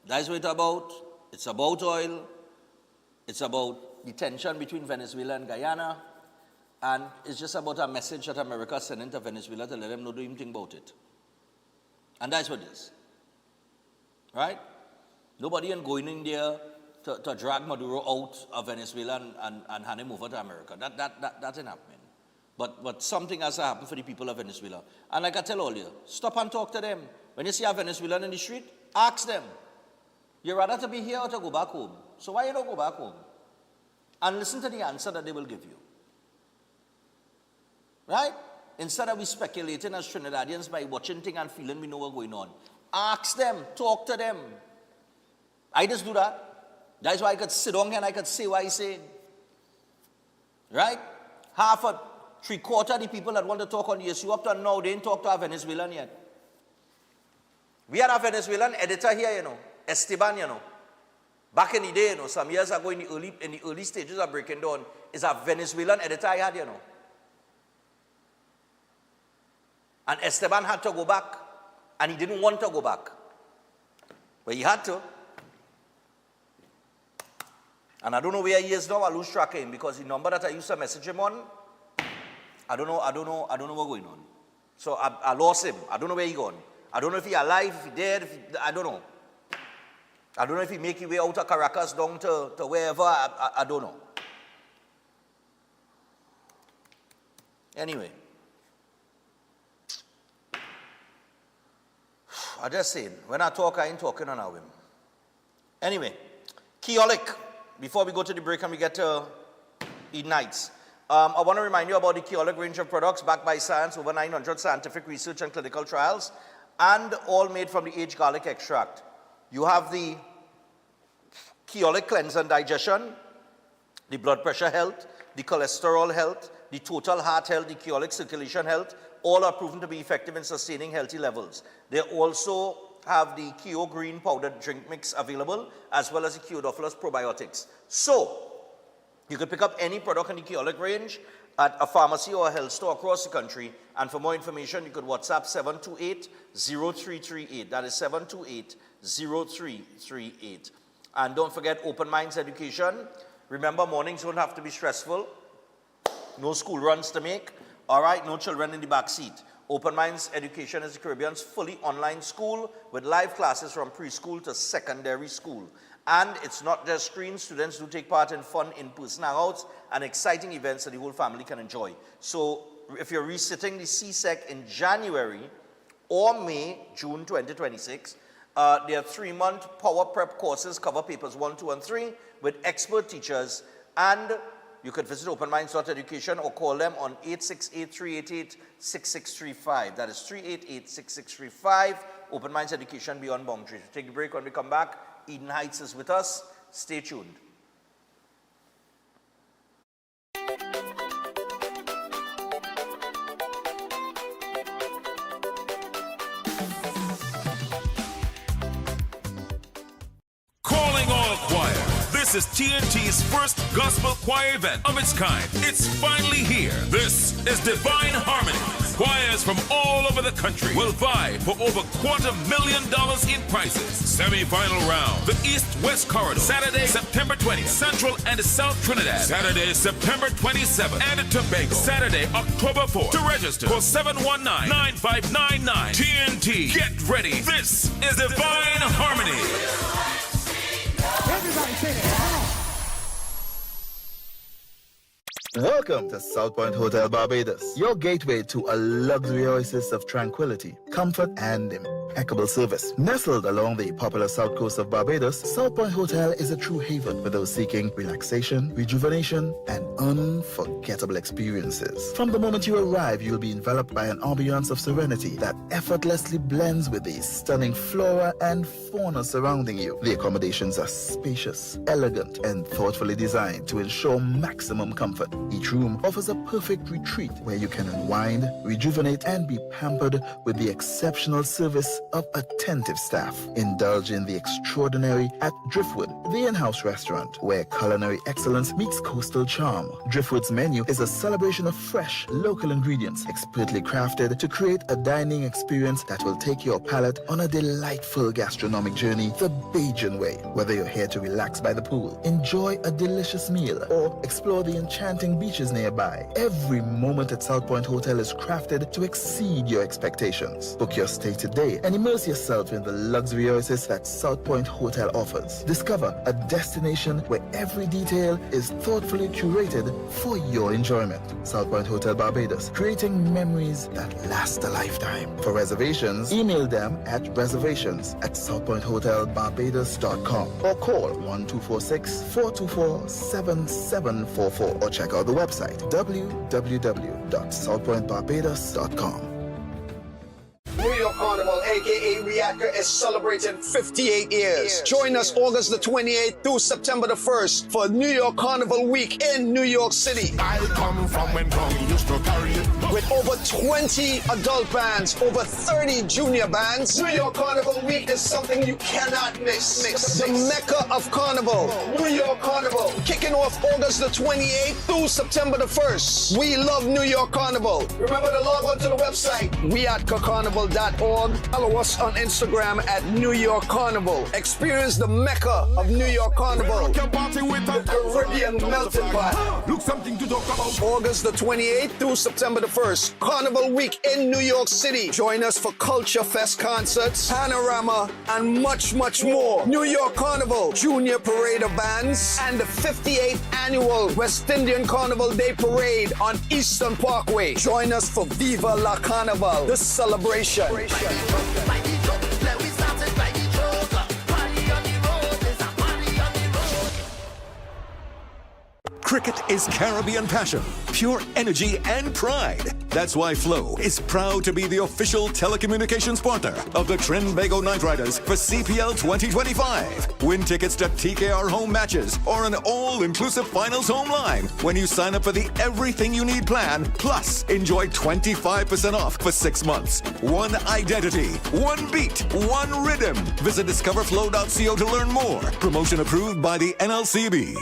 that's what it's about. It's about oil. It's about the tension between Venezuela and Guyana. And it's just about a message that America is sending to Venezuela to let them know do anything about it. And that's what it is. Right? Nobody ain't going in there to drag Maduro out of Venezuela and hand him over to America. That ain't happening. But something has to happen for the people of Venezuela. And like I tell all you, stop and talk to them. When you see a Venezuelan in the street, ask them. You'd rather to be here or to go back home. So why you don't go back home? And listen to the answer that they will give you. Right? Instead of we speculating as Trinidadians by watching things and feeling we know what's going on. Ask them. Talk to them. I just do that. That's why I could sit down here and I could say what I said. Right? Three-quarters of the people that want to talk on the issue up to now, they didn't talk to a Venezuelan yet. We had a Venezuelan editor here, you know. Esteban, you know, back in the day, you know, some years ago in the early stages of breaking down, is a Venezuelan editor I had, you know. And Esteban had to go back, and he didn't want to go back. But he had to. And I don't know where he is now, I lose track of him, because the number that I used to message him on, I don't know what's going on. So I lost him. I don't know where he gone. I don't know if he alive, if he dead, I don't know. I don't know if he make his way out of Caracas down to wherever, I don't know. Anyway. I just saying, when I talk, I ain't talking on a whim. Anyway, Keolic, before we go to the break and we get to Eid nights. I want to remind you about the Keolic range of products backed by science, over 900 scientific research and clinical trials, and all made from the aged garlic extract. You have the Keolic cleanse and digestion, the blood pressure health, the cholesterol health, the total heart health, the Keolic circulation health, all are proven to be effective in sustaining healthy levels. They also have the Keo Green powdered drink mix available, as well as the Keodophilus probiotics. So, you can pick up any product in the Keolic range at a pharmacy or a health store across the country. And for more information, you could WhatsApp 728-0338. That is 728-0338. And don't forget Open Minds Education. Remember, mornings don't have to be stressful. No school runs to make. All right, no children in the back seat. Open Minds Education is the Caribbean's fully online school with live classes from preschool to secondary school. And it's not just screens. Students do take part in fun in-person hangouts and exciting events that the whole family can enjoy. So if you're resitting the CSEC in January or May, June 2026, Their 3-month power prep courses cover papers 1, 2, and 3 with expert teachers. And you can visit openminds.education or call them on 868-388-6635. That is 388-6635. Open Minds Education Beyond Boundaries. We'll take the break. When we come back, Eden Heights is with us. Stay tuned. Calling all choir. This is TNT's first gospel choir event of its kind. It's finally here. This is Divine Harmony. Choirs from all over the country will vie for over $250,000 in prizes. Semi-final round, the East-West Corridor, Saturday, September 20th, Central and South Trinidad, Saturday, September 27th, and Tobago, Saturday, October 4th. To register, call 719-9599. TNT, get ready. This is Divine Harmony. Everybody sing it. Come on. Welcome to South Point Hotel Barbados, your gateway to a luxury oasis of tranquility, comfort, and impeccable service. Nestled along the popular south coast of Barbados, South Point Hotel is a true haven for those seeking relaxation, rejuvenation, and unforgettable experiences. From the moment you arrive, you'll be enveloped by an ambiance of serenity that effortlessly blends with the stunning flora and fauna surrounding you. The accommodations are spacious, elegant, and thoughtfully designed to ensure maximum comfort. Each room offers a perfect retreat where you can unwind, rejuvenate, and be pampered with the exceptional service of attentive staff. Indulge in the extraordinary at Driftwood, the in-house restaurant, where culinary excellence meets coastal charm. Driftwood's menu is a celebration of fresh, local ingredients, expertly crafted to create a dining experience that will take your palate on a delightful gastronomic journey the Bajan way. Whether you're here to relax by the pool, enjoy a delicious meal, or explore the enchanting beaches nearby, every moment at South Point Hotel is crafted to exceed your expectations. Book your stay today and immerse yourself in the luxury oasis that South Point Hotel offers. Discover a destination where every detail is thoughtfully curated for your enjoyment. South Point Hotel Barbados, creating memories that last a lifetime. For reservations, email them at reservations@southpointhotelbarbados.com or call 1246-424-7744 or check out the website www.southpointbarbados.com. New York Carnival, aka Reactor, is celebrating 58 years. Join us August the 28th through September the 1st for New York Carnival Week in New York City. I come from when Ronnie used to carry it. With over 20 adult bands, over 30 junior bands, New York Carnival Week is something you cannot miss. The Mecca of Carnival, New York Carnival, kicking off August the 28th through September the 1st. We love New York Carnival. Remember to log on to the website, weatcarnival.org. Follow us on Instagram at New York Carnival. Experience the Mecca of New York Carnival. The Caribbean melting pot. Look something to talk about. August the 28th through September the 1st. Carnival Week in New York City. Join us for Culture Fest concerts, Panorama, and much, much more. New York Carnival, Junior Parade of Bands, and the 58th Annual West Indian Carnival Day Parade on Eastern Parkway. Join us for Viva La Carnival, the celebration. Cricket is Caribbean passion, pure energy and pride. That's why Flow is proud to be the official telecommunications partner of the Trinbago Knight Riders for CPL 2025. Win tickets to TKR home matches or an all-inclusive finals home line when you sign up for the Everything You Need plan. Plus, enjoy 25% off for 6 months. One identity, one beat, one rhythm. Visit discoverflow.co to learn more. Promotion approved by the NLCB.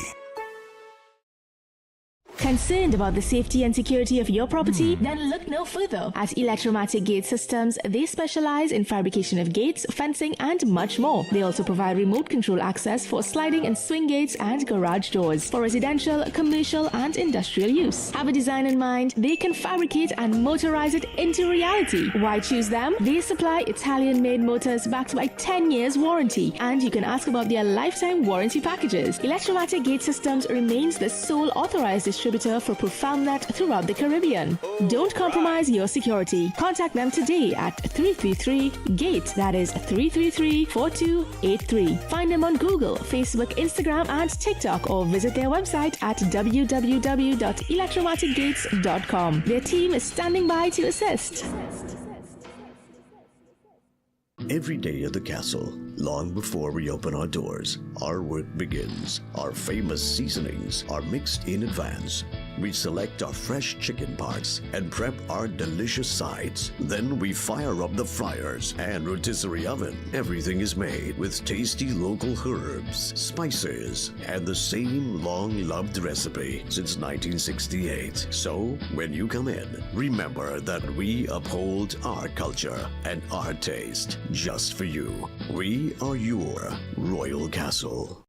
Concerned about the safety and security of your property? Then look no further. At Electromatic Gate Systems, they specialize in fabrication of gates, fencing, and much more. They also provide remote control access for sliding and swing gates and garage doors for residential, commercial, and industrial use. Have a design in mind? They can fabricate and motorize it into reality. Why choose them? They supply Italian-made motors backed by 10 years warranty, and you can ask about their lifetime warranty packages. Electromatic Gate Systems remains the sole authorized distributor distributor for ProfoundNet throughout the Caribbean. Don't compromise your security. Contact them today at 333-GATE, that is 333-4283. Find them on Google, Facebook, Instagram, and TikTok, or visit their website at www.electromaticgates.com. Their team is standing by to assist. Every day at the castle, long before we open our doors, our work begins. Our famous seasonings are mixed in advance. We select our fresh chicken parts and prep our delicious sides. Then we fire up the fryers and rotisserie oven. Everything is made with tasty local herbs, spices, and the same long-loved recipe since 1968. So, when you come in, remember that we uphold our culture and our taste just for you. We are your Royal Castle.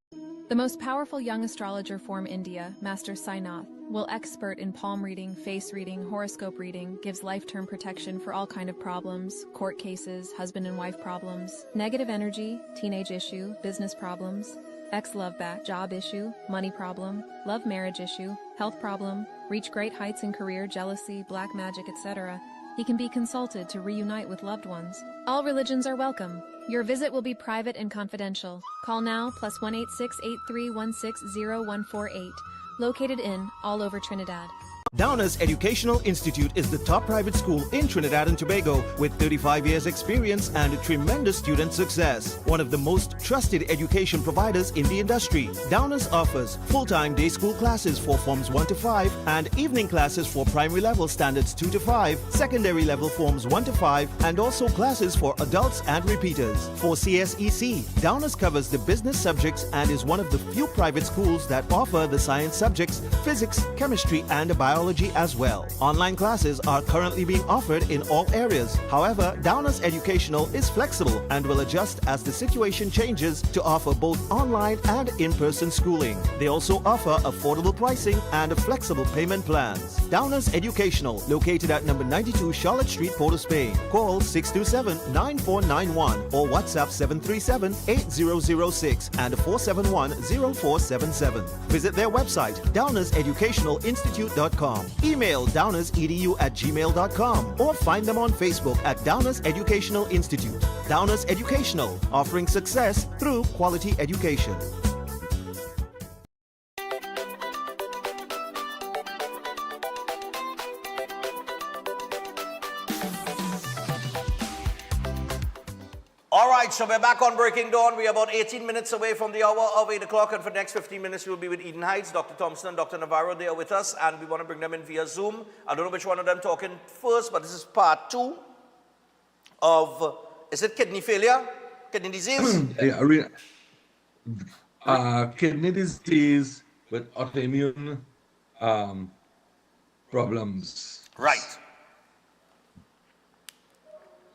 The most powerful young astrologer from India, Master Sainath, will expert in palm reading, face reading, horoscope reading, gives life-term protection for all kind of problems, court cases, husband and wife problems, negative energy, teenage issue, business problems, ex-love back, job issue, money problem, love marriage issue, health problem, reach great heights in career, jealousy, black magic, etc. He can be consulted to reunite with loved ones. All religions are welcome. Your visit will be private and confidential. Call now +186-8316-0148. Located in all over Trinidad. Downers Educational Institute is the top private school in Trinidad and Tobago with 35 years experience and tremendous student success. One of the most trusted education providers in the industry. Downers offers full-time day school classes for forms 1 to 5 and evening classes for primary level standards 2 to 5, secondary level forms 1 to 5, and also classes for adults and repeaters. For CSEC, Downers covers the business subjects and is one of the few private schools that offer the science subjects, physics, chemistry, and biology as well. Online classes are currently being offered in all areas. However, Downers Educational is flexible and will adjust as the situation changes to offer both online and in-person schooling. They also offer affordable pricing and flexible payment plans. Downers Educational, located at number 92 Charlotte Street, Port of Spain. Call 627-9491 or WhatsApp 737-8006 and 471-0477. Visit their website, downerseducationalinstitute.com. Email downersedu@gmail.com or find them on Facebook at Downers Educational Institute. Downers Educational, offering success through quality education. All right, so we're back on Breaking Dawn. We're about 18 minutes away from the hour of 8 o'clock, and for the next 15 minutes, we'll be with Eden Heights, Dr. Thompson and Dr. Navarro. They are with us, and we want to bring them in via Zoom. I don't know which one of them talking first, but this is part 2 of, is it kidney failure? Kidney disease? Kidney disease with autoimmune problems. Right.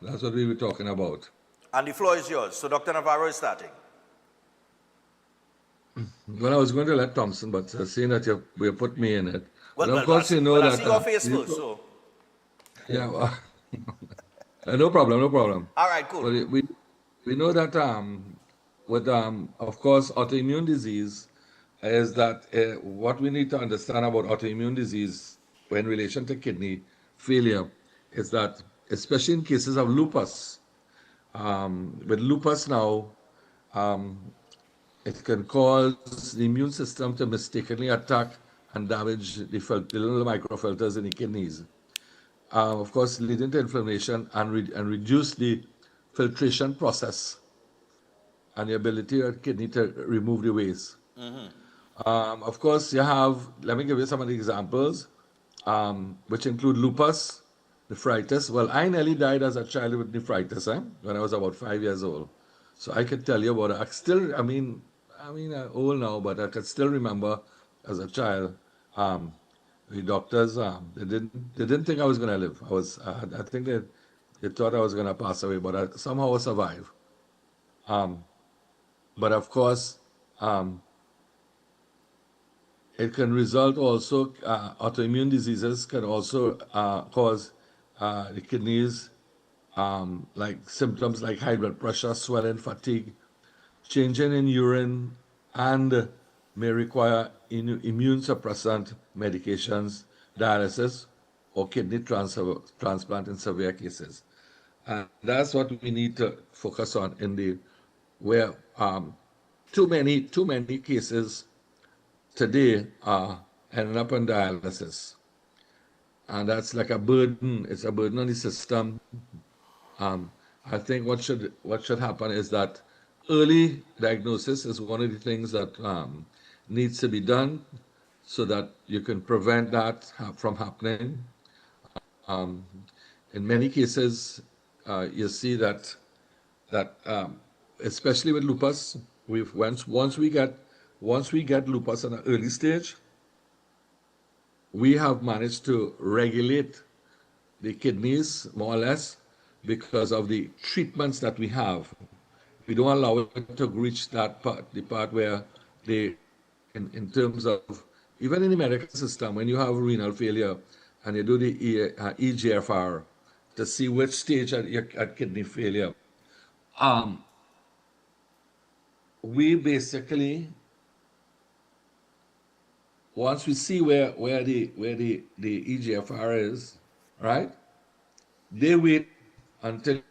That's what we were talking about. And the floor is yours. So Dr. Navarro is starting. Well, I was going to let Thompson, but seeing that you put me in it. Well, but of course, you know that. I see your face first, so. Yeah, well, no problem, no problem. All right, cool. Well, we know that with, of course, autoimmune disease is that what we need to understand about autoimmune disease in relation to kidney failure is that, especially in cases of lupus, with lupus now, it can cause the immune system to mistakenly attack and damage the little microfilters in the kidneys. Of course, leading to inflammation and reduce the filtration process and the ability of the kidney to remove the waste. Of course, you have, let me give you some of the examples, which include lupus, nephritis. Well, I nearly died as a child with nephritis when I was about 5 years old. So I could tell you about it. I still, I'm old now, but I could still remember as a child, the doctors, they didn't think I was going to live. I think they thought I was going to pass away, but I somehow survived. But of course, it can result also, autoimmune diseases can also cause the kidneys, like symptoms like high blood pressure, swelling, fatigue, changing in urine, and may require immune suppressant medications, dialysis, or kidney transplant in severe cases. And that's what we need to focus on in the where too many cases today are ending up on dialysis. And that's like a burden. It's a burden on the system. I think what should happen is that early diagnosis is one of the things that needs to be done so that you can prevent that from happening. In many cases, you see that especially with lupus, once we get lupus in an early stage, we have managed to regulate the kidneys more or less because of the treatments that we have. We don't allow it to reach that part, the part where in terms of, even in the medical system, when you have renal failure and you do the EGFR to see which stage you're at kidney failure, we basically, once we see where the EGFR is, right, they wait until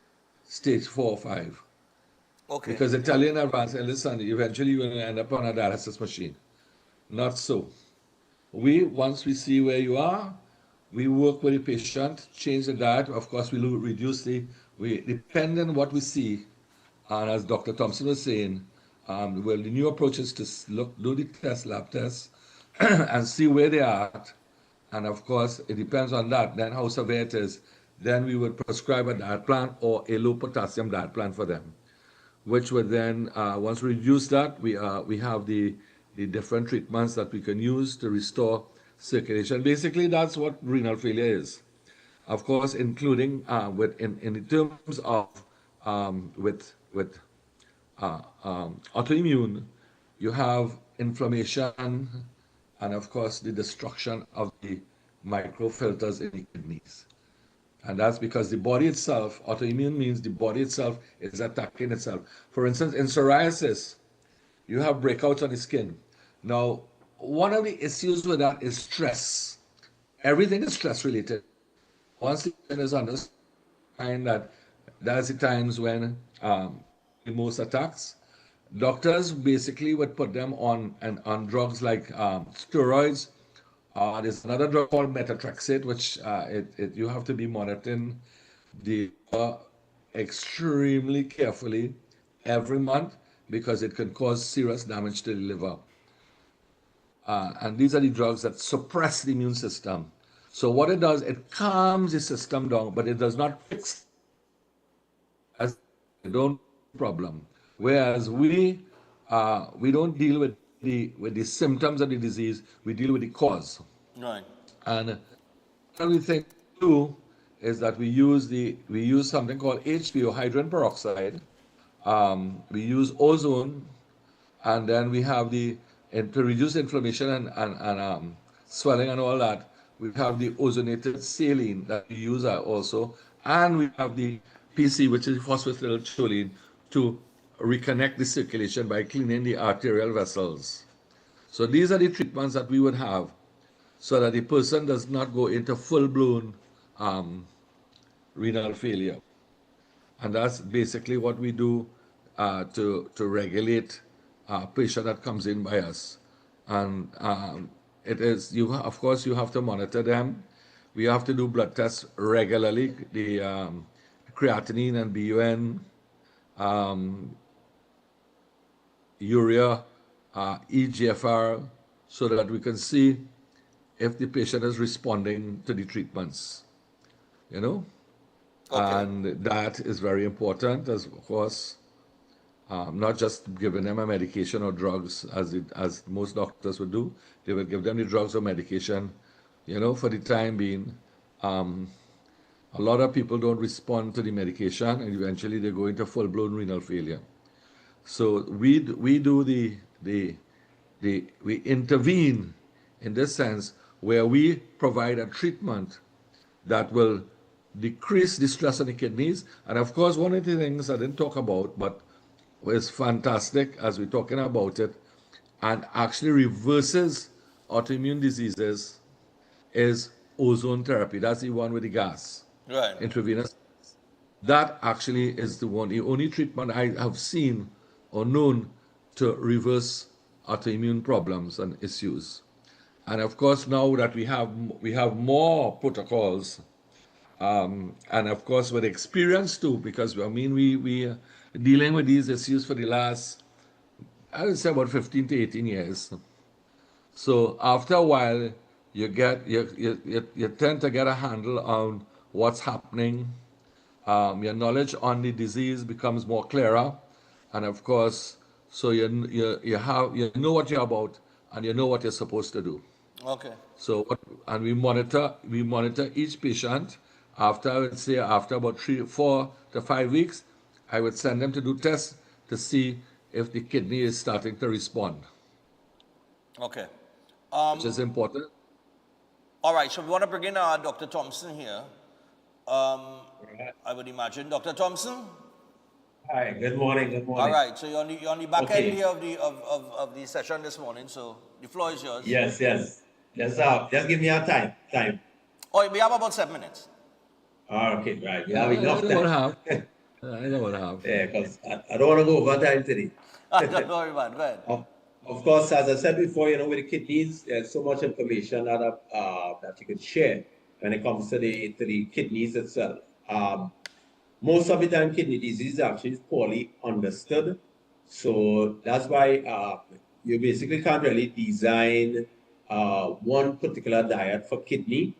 stage 4 or 5. Okay. Because they tell you in advance, and listen, eventually you're going to end up on a dialysis machine. Not so. Once we see where you are, we work with the patient, change the diet. Of course, we reduce depending on what we see, and as Dr. Thompson was saying, well, the new approach is to do the lab tests, and see where they are at. And of course, it depends on that, then how severe it is. Then we would prescribe a diet plan or a low potassium diet plan for them, which would then, once we reduce that, we have the different treatments that we can use to restore circulation. Basically, that's what renal failure is. Of course, including in terms of with autoimmune, you have inflammation and of course the destruction of the microfilters in the kidneys. And that's because the body itself, autoimmune means the body itself is attacking itself. For instance, in psoriasis, you have breakouts on the skin. Now, one of the issues with that is stress. Everything is stress related. Once the skin is understand that that's the times when the most attacks, doctors basically would put them on drugs like steroids. There's another drug called methotrexate, which you have to be monitoring extremely carefully every month because it can cause serious damage to the liver. And these are the drugs that suppress the immune system. So what it does, it calms the system down, but it does not fix the problem. Whereas we don't deal with the symptoms of the disease, we deal with the cause. Right. And another thing too is that we use something called H2O, hydrogen peroxide. We use ozone, and then we have to reduce inflammation and swelling and all that. We have the ozonated saline that we use also, and we have the PC, which is phosphatidylcholine, to reconnect the circulation by cleaning the arterial vessels. So these are the treatments that we would have so that the person does not go into full-blown renal failure. And that's basically what we do to regulate a patient that comes in by us. And it is, of course, you have to monitor them. We have to do blood tests regularly, the creatinine and BUN, urea, EGFR, so that we can see if the patient is responding to the treatments, Okay. And that is very important, as of course, not just giving them a medication or drugs as most doctors would do. They would give them the drugs or medication, for the time being. A lot of people don't respond to the medication, and eventually they go into full-blown renal failure. So we intervene in this sense where we provide a treatment that will decrease the stress on the kidneys. And of course, one of the things I didn't talk about, but was fantastic as we're talking about it, and actually reverses autoimmune diseases is ozone therapy. That's the one with the gas, Right. intravenous. That actually is the only treatment I have seen or known to reverse autoimmune problems and issues. And of course, now that we have more protocols, and of course with experience too, because we are dealing with these issues for the last, I would say, about 15 to 18 years. So after a while, you tend to get a handle on what's happening. Your knowledge on the disease becomes more clearer, and of course, so you know what you're about, and you know what you're supposed to do. Okay. So and we monitor each patient. After, I would say, after about 4 to 5 weeks, I would send them to do tests to see if the kidney is starting to respond, Okay. which is important. All right, so we want to bring in Dr. Thompson here. I would imagine. Dr. Thompson? Hi, good morning, good morning. All right, so you're on the back Okay. end here of the session this morning, so the floor is yours. Yes. Just give me a time. Oh, we have about 7 minutes. Okay, right. We have enough I time. don't want to have. Yeah, because I don't want to go over time today. Don't worry about it. Go ahead. Of course, as I said before, with the kidneys, there's so much information that you can share when it comes to the kidneys itself. Most of the time, kidney disease actually is poorly understood. So that's why you basically can't really design one particular diet for kidney,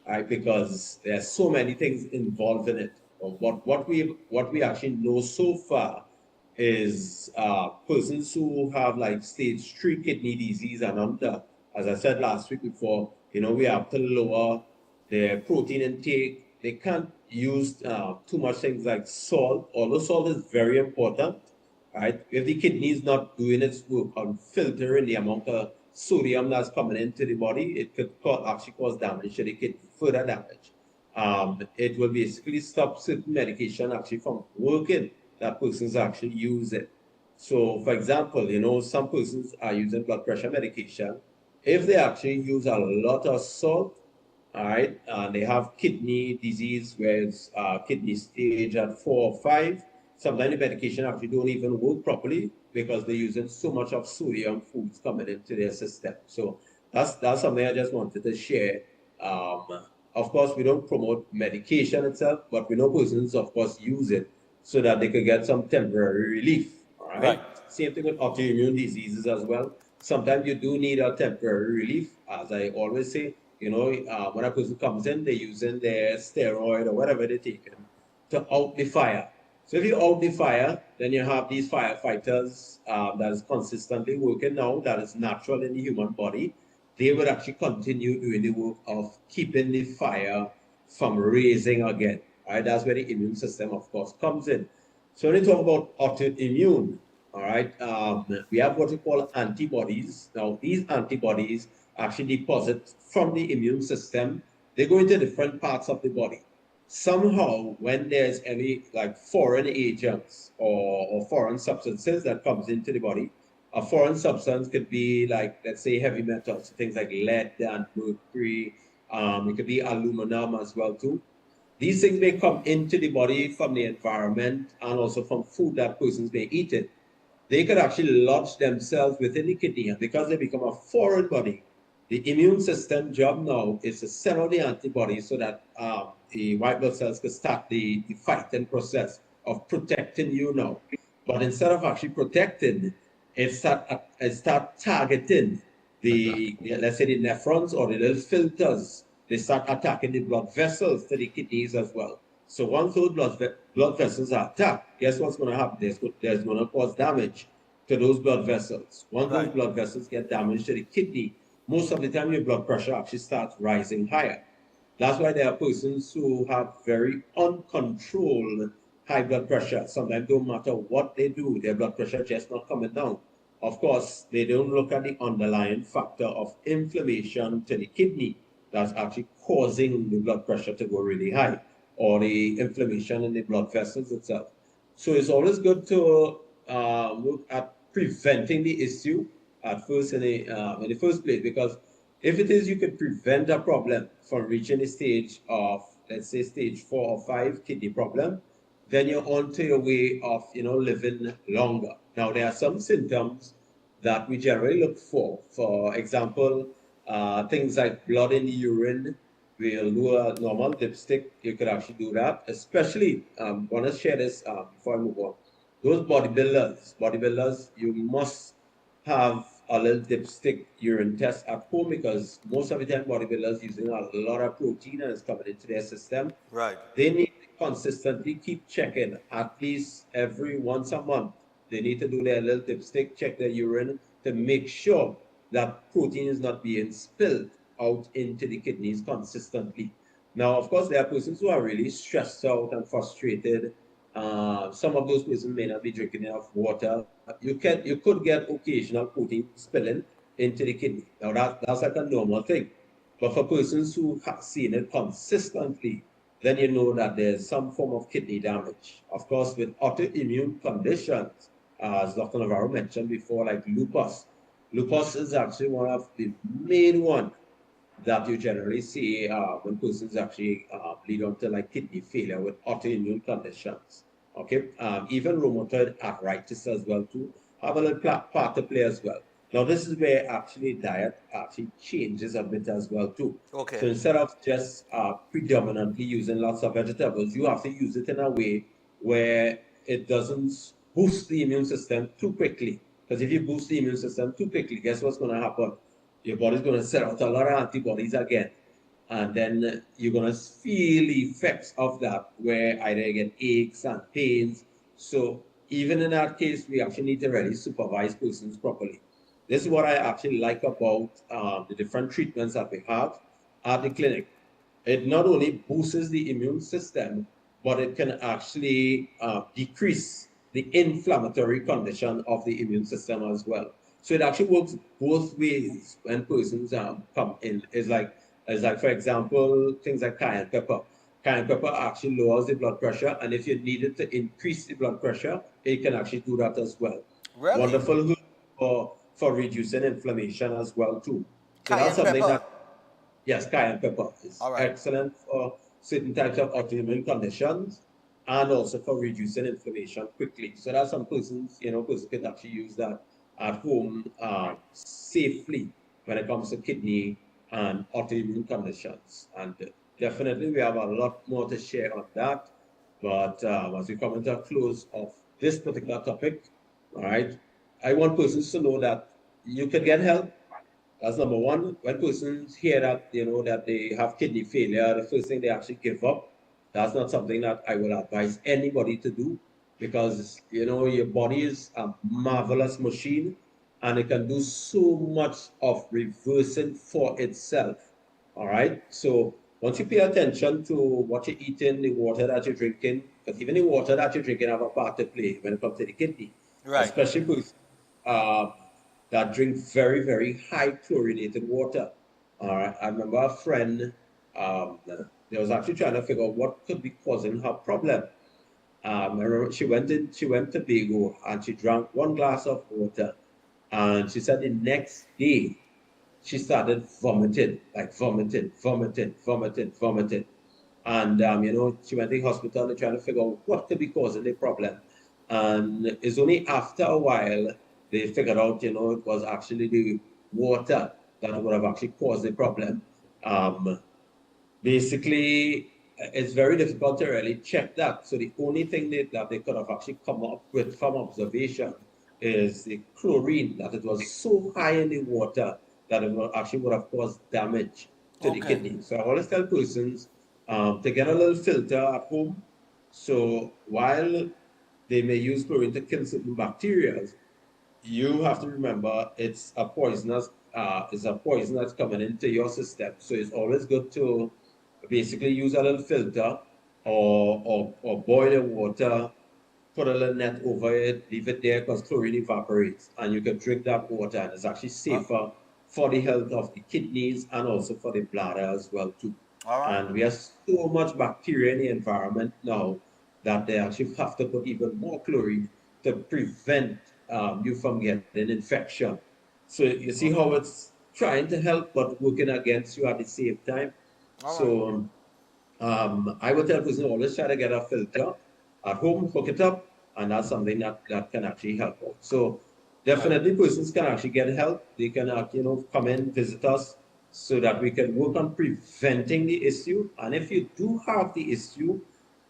right? Because there's so many things involved in it. What we actually know so far is persons who have like stage 3 kidney disease and under, as I said last week before, we have to lower their protein intake. They can't use too much things like salt, although salt is very important, right? If the kidney is not doing its work on filtering the amount of sodium that's coming into the body, it could actually cause damage to the kidney, further damage. It will basically stop certain medication actually from working that persons actually use it. So, for example, some persons are using blood pressure medication. If they actually use a lot of salt, all right, and they have kidney disease where it's kidney stage at 4 or 5, sometimes the medication actually don't even work properly because they're using so much of sodium foods coming into their system. So that's something I just wanted to share. Of course, we don't promote medication itself, but we know persons, of course, use it so that they could get some temporary relief. All right. Same thing with autoimmune diseases as well. Sometimes you do need a temporary relief. As I always say, when a person comes in, they're using their steroid or whatever they're taking to out the fire. So if you out the fire, then you have these firefighters that is consistently working now, that is natural in the human body. They would actually continue doing the work of keeping the fire from raising again. Right? That's where the immune system, of course, comes in. So when we talk about autoimmune, all right, we have what we call antibodies. Now, these antibodies actually deposit from the immune system. They go into different parts of the body. Somehow, when there's any like foreign agents or foreign substances that comes into the body, a foreign substance could be like, let's say, heavy metals, things like lead and mercury. It could be aluminum as well too. These things may come into the body from the environment and also from food that persons may eat it. They could actually lodge themselves within the kidney, and because they become a foreign body, the immune system job now is to send out the antibodies so that the white blood cells can start the fighting process of protecting you now. But instead of actually protecting, it start targeting let's say the nephrons or the little filters. They start attacking the blood vessels to the kidneys as well. So once those blood vessels are attacked, guess what's going to happen? There's going to cause damage to those blood vessels. Once those blood vessels get damaged to the kidney, most of the time your blood pressure actually starts rising higher. That's why there are persons who have very uncontrolled high blood pressure. Sometimes no matter what they do, their blood pressure just not coming down. Of course, they don't look at the underlying factor of inflammation to the kidney that's actually causing the blood pressure to go really high, or the inflammation in the blood vessels itself. So it's always good to look at preventing the issue at first in the first place, because if it is, you could prevent a problem from reaching the stage of, let's say, stage 4 or 5 kidney problem, then you're on to your way of, living longer. Now, there are some symptoms that we generally look for. For example, things like blood in the urine. We'll do a normal dipstick. You could actually do that, especially, want to share this before I move on. Those bodybuilders, you must have a little dipstick urine test at home, because most of the time bodybuilders using a lot of protein and it's coming into their system. Right. They need to consistently keep checking at least every once a month. They need to do their little dipstick, check their urine to make sure that protein is not being spilled out into the kidneys consistently. Now, of course, there are persons who are really stressed out and frustrated. Some of those persons may not be drinking enough water. You could get occasional protein spilling into the kidney. Now, that's like a normal thing. But for persons who have seen it consistently, then you know that there's some form of kidney damage. Of course, with autoimmune conditions, as Dr. Navarro mentioned before, like lupus. Lupus is actually one of the main ones that you generally see when persons actually lead on to like kidney failure with autoimmune conditions. Okay, even rheumatoid arthritis as well too have a little part to play as well. Now this is where actually diet actually changes a bit as well too. Okay. So instead of just predominantly using lots of vegetables, you have to use it in a way where it doesn't boost the immune system too quickly. Because if you boost the immune system too quickly, guess what's going to happen? Your body's going to set out a lot of antibodies again. And then you're going to feel the effects of that, where either you get aches and pains. So even in that case, we actually need to really supervise persons properly. This is what I actually like about the different treatments that we have at the clinic. It not only boosts the immune system, but it can actually decrease the inflammatory condition of the immune system as well. So it actually works both ways when persons come in. It's like, for example, things like cayenne pepper. Cayenne pepper actually lowers the blood pressure, and if you needed to increase the blood pressure, it can actually do that as well. Really? Wonderful for reducing inflammation as well too. So Cayenne that's something pepper? that, yes, cayenne pepper is All right. excellent for certain types of autoimmune conditions and also for reducing inflammation quickly. So that's some persons, persons can actually use that at home safely when it comes to kidney and autoimmune conditions. And definitely we have a lot more to share on that. But as we come into a close of this particular topic, all right, I want persons to know that you can get help. That's number one. When persons hear that, that they have kidney failure, the first thing they actually give up. That's not something that I will advise anybody to do, because, your body is a marvelous machine and it can do so much of reversing for itself. All right. So once you pay attention to what you're eating, the water that you're drinking, because even the water that you're drinking have a part to play when it comes to the kidney. Right. Especially persons that drink very, very high chlorinated water. All right. I remember a friend, they was actually trying to figure out what could be causing her problem. I remember she went to Tobago and she drank 1 glass of water, and she said the next day she started vomiting, like vomiting. And she went to the hospital and trying to figure out what could be causing the problem. And it's only after a while they figured out, it was actually the water that would have actually caused the problem. Basically, it's very difficult to really check that. So the only thing that they could have actually come up with from observation is the chlorine, that it was so high in the water that it would have caused damage to the kidney. So I always tell persons to get a little filter at home. So while they may use chlorine to kill certain bacteria, you have to remember it's a poison that's coming into your system. So it's always good to basically use a little filter or boil the water, put a little net over it, leave it there, because chlorine evaporates, and you can drink that water, and it's actually safer for the health of the kidneys and also for the bladder as well too. All right. And we have so much bacteria in the environment now that they actually have to put even more chlorine to prevent you from getting infection. So you see how it's trying to help but working against you at the same time. So I would tell person always try to get a filter at home, hook it up, and that's something that can actually help out. So definitely persons can actually get help. They can come in, visit us, so that we can work on preventing the issue. And if you do have the issue,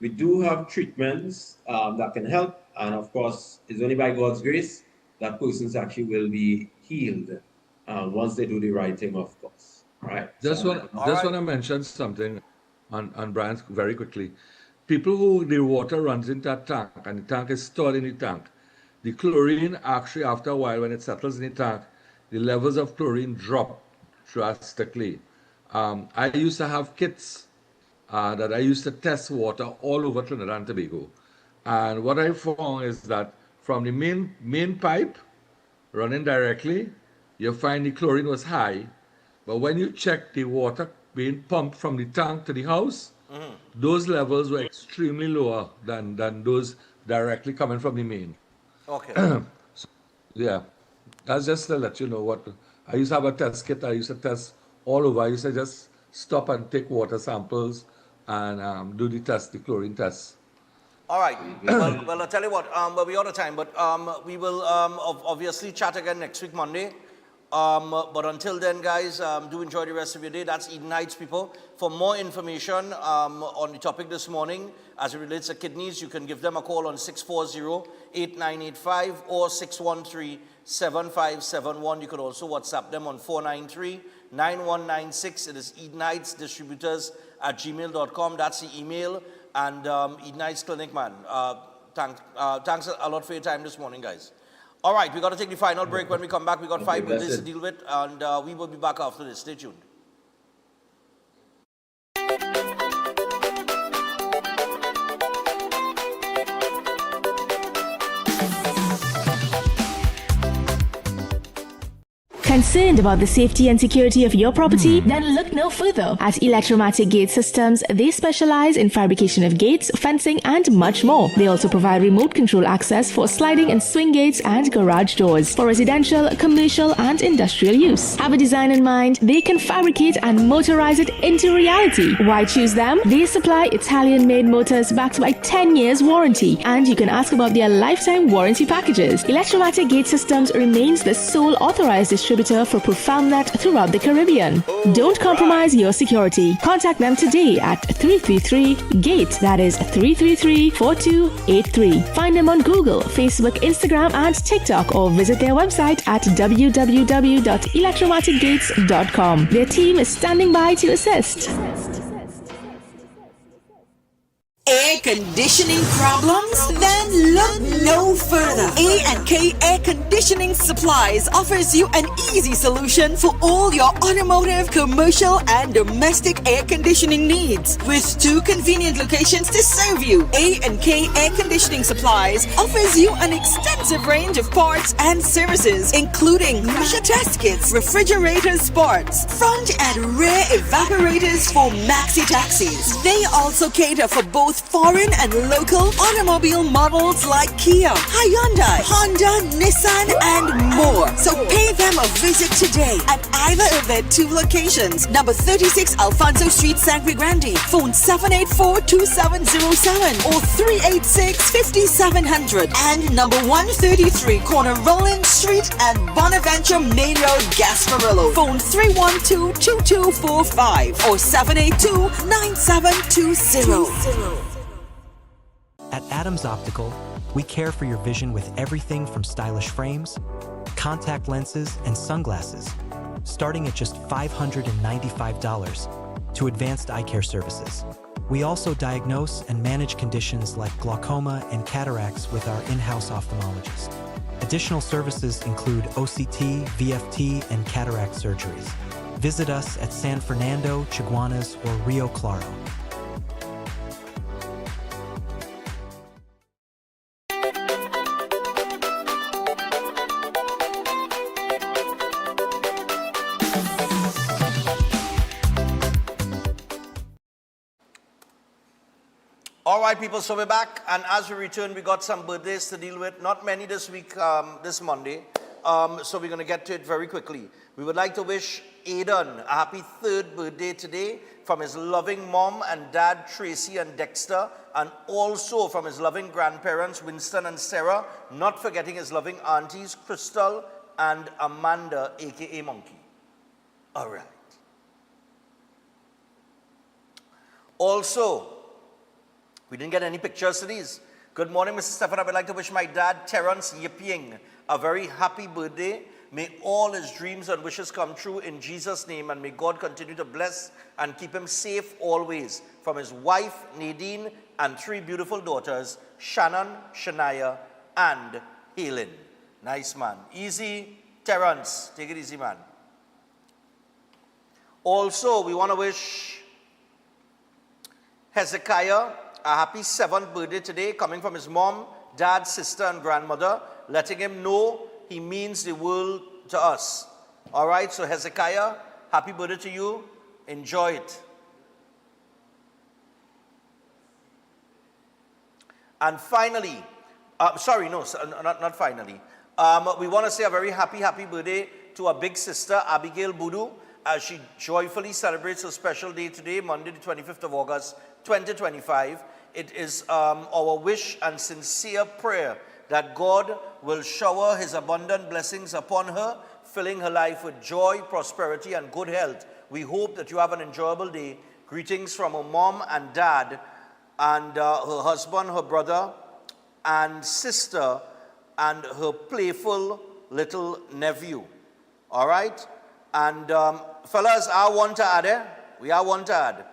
we do have treatments that can help. And of course, it's only by God's grace that persons actually will be healed once they do the right thing, of course. Right? Just want to mention something on Brian very quickly. People who the water runs into a tank and the tank is stored in the tank, the chlorine actually after a while when it settles in the tank, the levels of chlorine drop drastically. I used to have kits that I used to test water all over Trinidad and Tobago. And what I found is that from the main pipe running directly, you find the chlorine was high. But when you check the water being pumped from the tank to the house, those levels were extremely lower than those directly coming from the main. Okay. So, yeah, that's just to let you know what. I used to have a test kit. I used to test all over. I used to just stop and take water samples and do the chlorine test. All right. Well, I'll tell you what, we're out of time, but we will obviously chat again next week, Monday. But until then, guys, do enjoy the rest of your day. That's Eden Nights, people. For more information on the topic this morning, as it relates to kidneys, you can give them a call on 640-8985 or 613-7571. You could also WhatsApp them on 493-9196. It is Eden Nights Distributors at gmail.com. That's the email. And Eden Nights Clinic, man. Thanks a lot for your time this morning, guys. All right, we got to take the final break. When we come back, we got 5 minutes to deal with, and we will be back after this. Stay tuned. Concerned about the safety and security of your property? Then look no further. At Electromatic Gate Systems, they specialize in fabrication of gates, fencing, and much more. They also provide remote control access for sliding and swing gates and garage doors for residential, commercial, and industrial use. Have a design in mind? They can fabricate and motorize it into reality. Why choose them? They supply Italian-made motors backed by 10 years warranty, and you can ask about their lifetime warranty packages. Electromatic Gate Systems remains the sole authorized distributor for ProfoundNet throughout the Caribbean. Don't compromise your security. Contact them today at 333-GATE. That is 333-4283. Find them on Google, Facebook, Instagram, and TikTok, or visit their website at www.electromaticgates.com. Their team is standing by to assist. Air conditioning problems? Then look no further. A&K Air Conditioning Supplies offers you an easy solution for all your automotive, commercial, and domestic air conditioning needs. With 2 convenient locations to serve you, A&K Air Conditioning Supplies offers you an extensive range of parts and services, including pressure test kits, refrigerator parts, front and rear evaporators for maxi taxis. They also cater for both foreign and local automobile models like Kia, Hyundai, Honda, Nissan, and more. So pay them a visit today at either of their 2 locations. Number 36 Alfonso Street, Sangre Grande. Phone 784-2707 or 386-5700. And number 133 Corner Roland Street and Bonaventure Main Road, Gasparillo. Phone 312-2245 or 782-9720. At Adams Optical, we care for your vision with everything from stylish frames, contact lenses, and sunglasses, starting at just $595, to advanced eye care services. We also diagnose and manage conditions like glaucoma and cataracts with our in-house ophthalmologist. Additional services include OCT, VFT, and cataract surgeries. Visit us at San Fernando, Chaguanas, or Rio Claro. All right, people, so we're back, and as we return, we got some birthdays to deal with. Not many this week, this Monday, so we're going to get to it very quickly. We would like to wish Aidan a happy 3rd birthday today from his loving mom and dad, Tracy and Dexter, and also from his loving grandparents, Winston and Sarah, not forgetting his loving aunties, Crystal and Amanda, a.k.a. Monkey. All right. Also, we didn't get any pictures to these. Good morning, Mr. Stephen. I would like to wish my dad, Terrence Yiping, a very happy birthday. May all his dreams and wishes come true in Jesus' name, and may God continue to bless and keep him safe always. From his wife, Nadine, and 3 beautiful daughters, Shannon, Shania, and Helen. Nice, man. Easy, Terrence. Take it easy, man. Also, we want to wish Hezekiah a happy 7th birthday today, coming from his mom, dad, sister, and grandmother, letting him know he means the world to us. All right, so Hezekiah, happy birthday to you. Enjoy it. And finally, not finally. We want to say a very happy birthday to our big sister, Abigail Budu, as she joyfully celebrates her special day today, Monday, the 25th of August, 2025. It is our wish and sincere prayer that God will shower his abundant blessings upon her, filling her life with joy, prosperity, and good health. We hope that you have an enjoyable day. Greetings from her mom and dad, and her husband, her brother, and sister, and her playful little nephew. All right? And fellas, I want to add, we are want to add.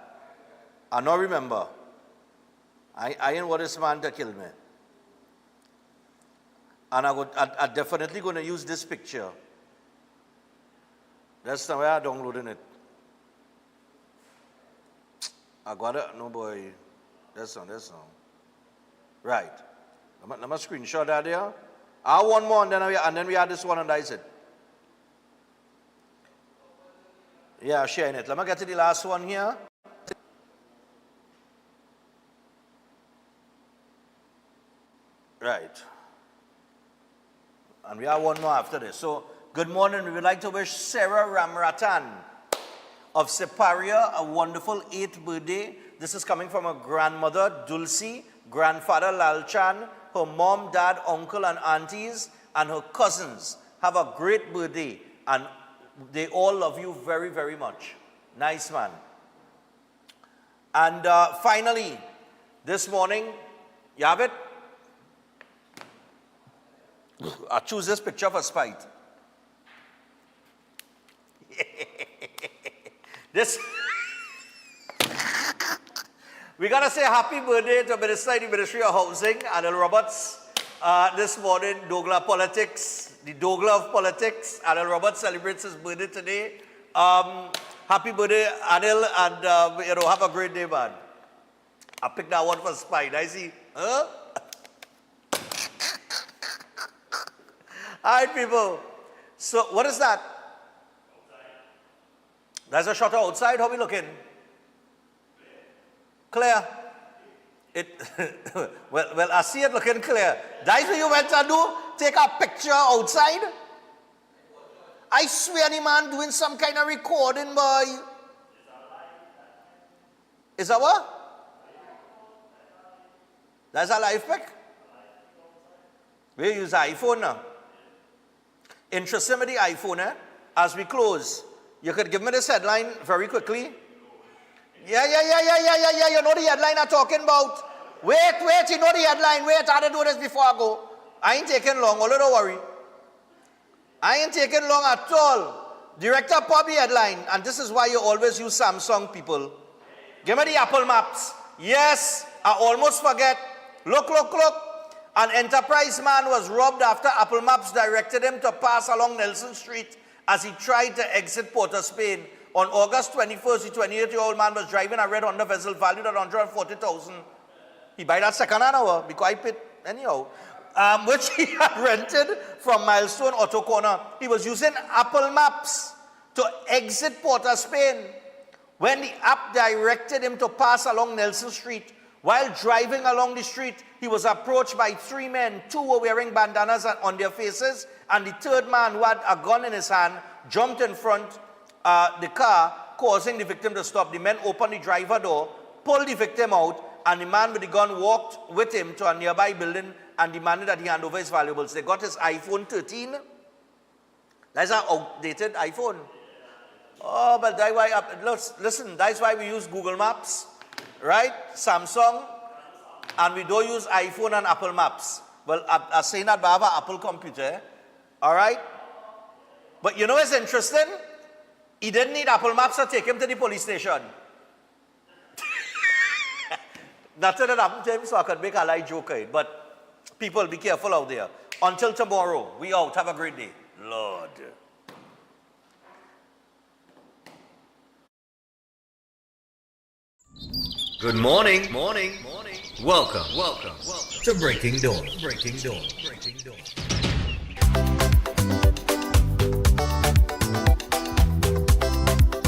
I don't remember. I ain't want this man to kill me. And I'm definitely going to use this picture. That's the way I'm downloading it. I got it. No, boy. That's not. Right. Let me screenshot that there. I want more, and then we add this one, and that's it. Yeah, sharing it. Let me get to the last one here. Right. And we have one more after this. So, good morning. We would like to wish Sarah Ramratan of Separia a wonderful 8th birthday. This is coming from her grandmother, Dulcie, grandfather, Lalchan, her mom, dad, uncle, and aunties, and her cousins. Have a great birthday, and they all love you very, very much. Nice, man. And finally, this morning, you have it? I choose this picture for spite. We got to say happy birthday to Minister in the Ministry of Housing, Adel Roberts. This morning, Douglas Politics, the Douglas of Politics. Adel Roberts celebrates his birthday today. Happy birthday, Adel, and have a great day, man. I picked that one for spite. I see. Huh? All right, people. So, what is that? There's a shutter outside. How we looking? Clear. Well, I see it looking clear. That's what you went to do? Take a picture outside? I swear any man doing some kind of recording, boy. Is that what? That's a live pic? We use iPhone now. Interesting with the iPhone, as we close. You could give me this headline very quickly. Yeah. You know the headline I'm talking about. Wait, you know the headline. Wait, I had to do this before I go. I ain't taking long, although don't worry. I ain't taking long at all. Director pop the headline, and this is why you always use Samsung, people. Give me the Apple Maps. Yes, I almost forget. Look. An enterprise man was robbed after Apple Maps directed him to pass along Nelson Street as he tried to exit Port of Spain. On August 21st, the 28-year-old man was driving a red Honda vessel valued at $140,000. He buy that second-hand hour, because I paid anyhow, which he had rented from Milestone Auto Corner. He was using Apple Maps to exit Port of Spain when the app directed him to pass along Nelson Street. While driving along the street, he was approached by 3 men. 2 were wearing bandanas on their faces, and the 3rd man, who had a gun in his hand, jumped in front the car, causing the victim to stop. The men opened the driver door, pulled the victim out, and the man with the gun walked with him to a nearby building and demanded that he hand over his valuables. They got his iPhone 13. That's an outdated iPhone. Oh, but that's why, listen, that's why we use Google Maps, right? Samsung, and we don't use iPhone and Apple Maps. Well, I'm saying that I have an Apple computer, all right? But you know what's interesting? He didn't need Apple Maps to take him to the police station. Nothing that happened to him, so I could make a light joke, but people, be careful out there. Until tomorrow, we out. Have a great day. Lord. Good morning. Welcome to Breaking Dawn.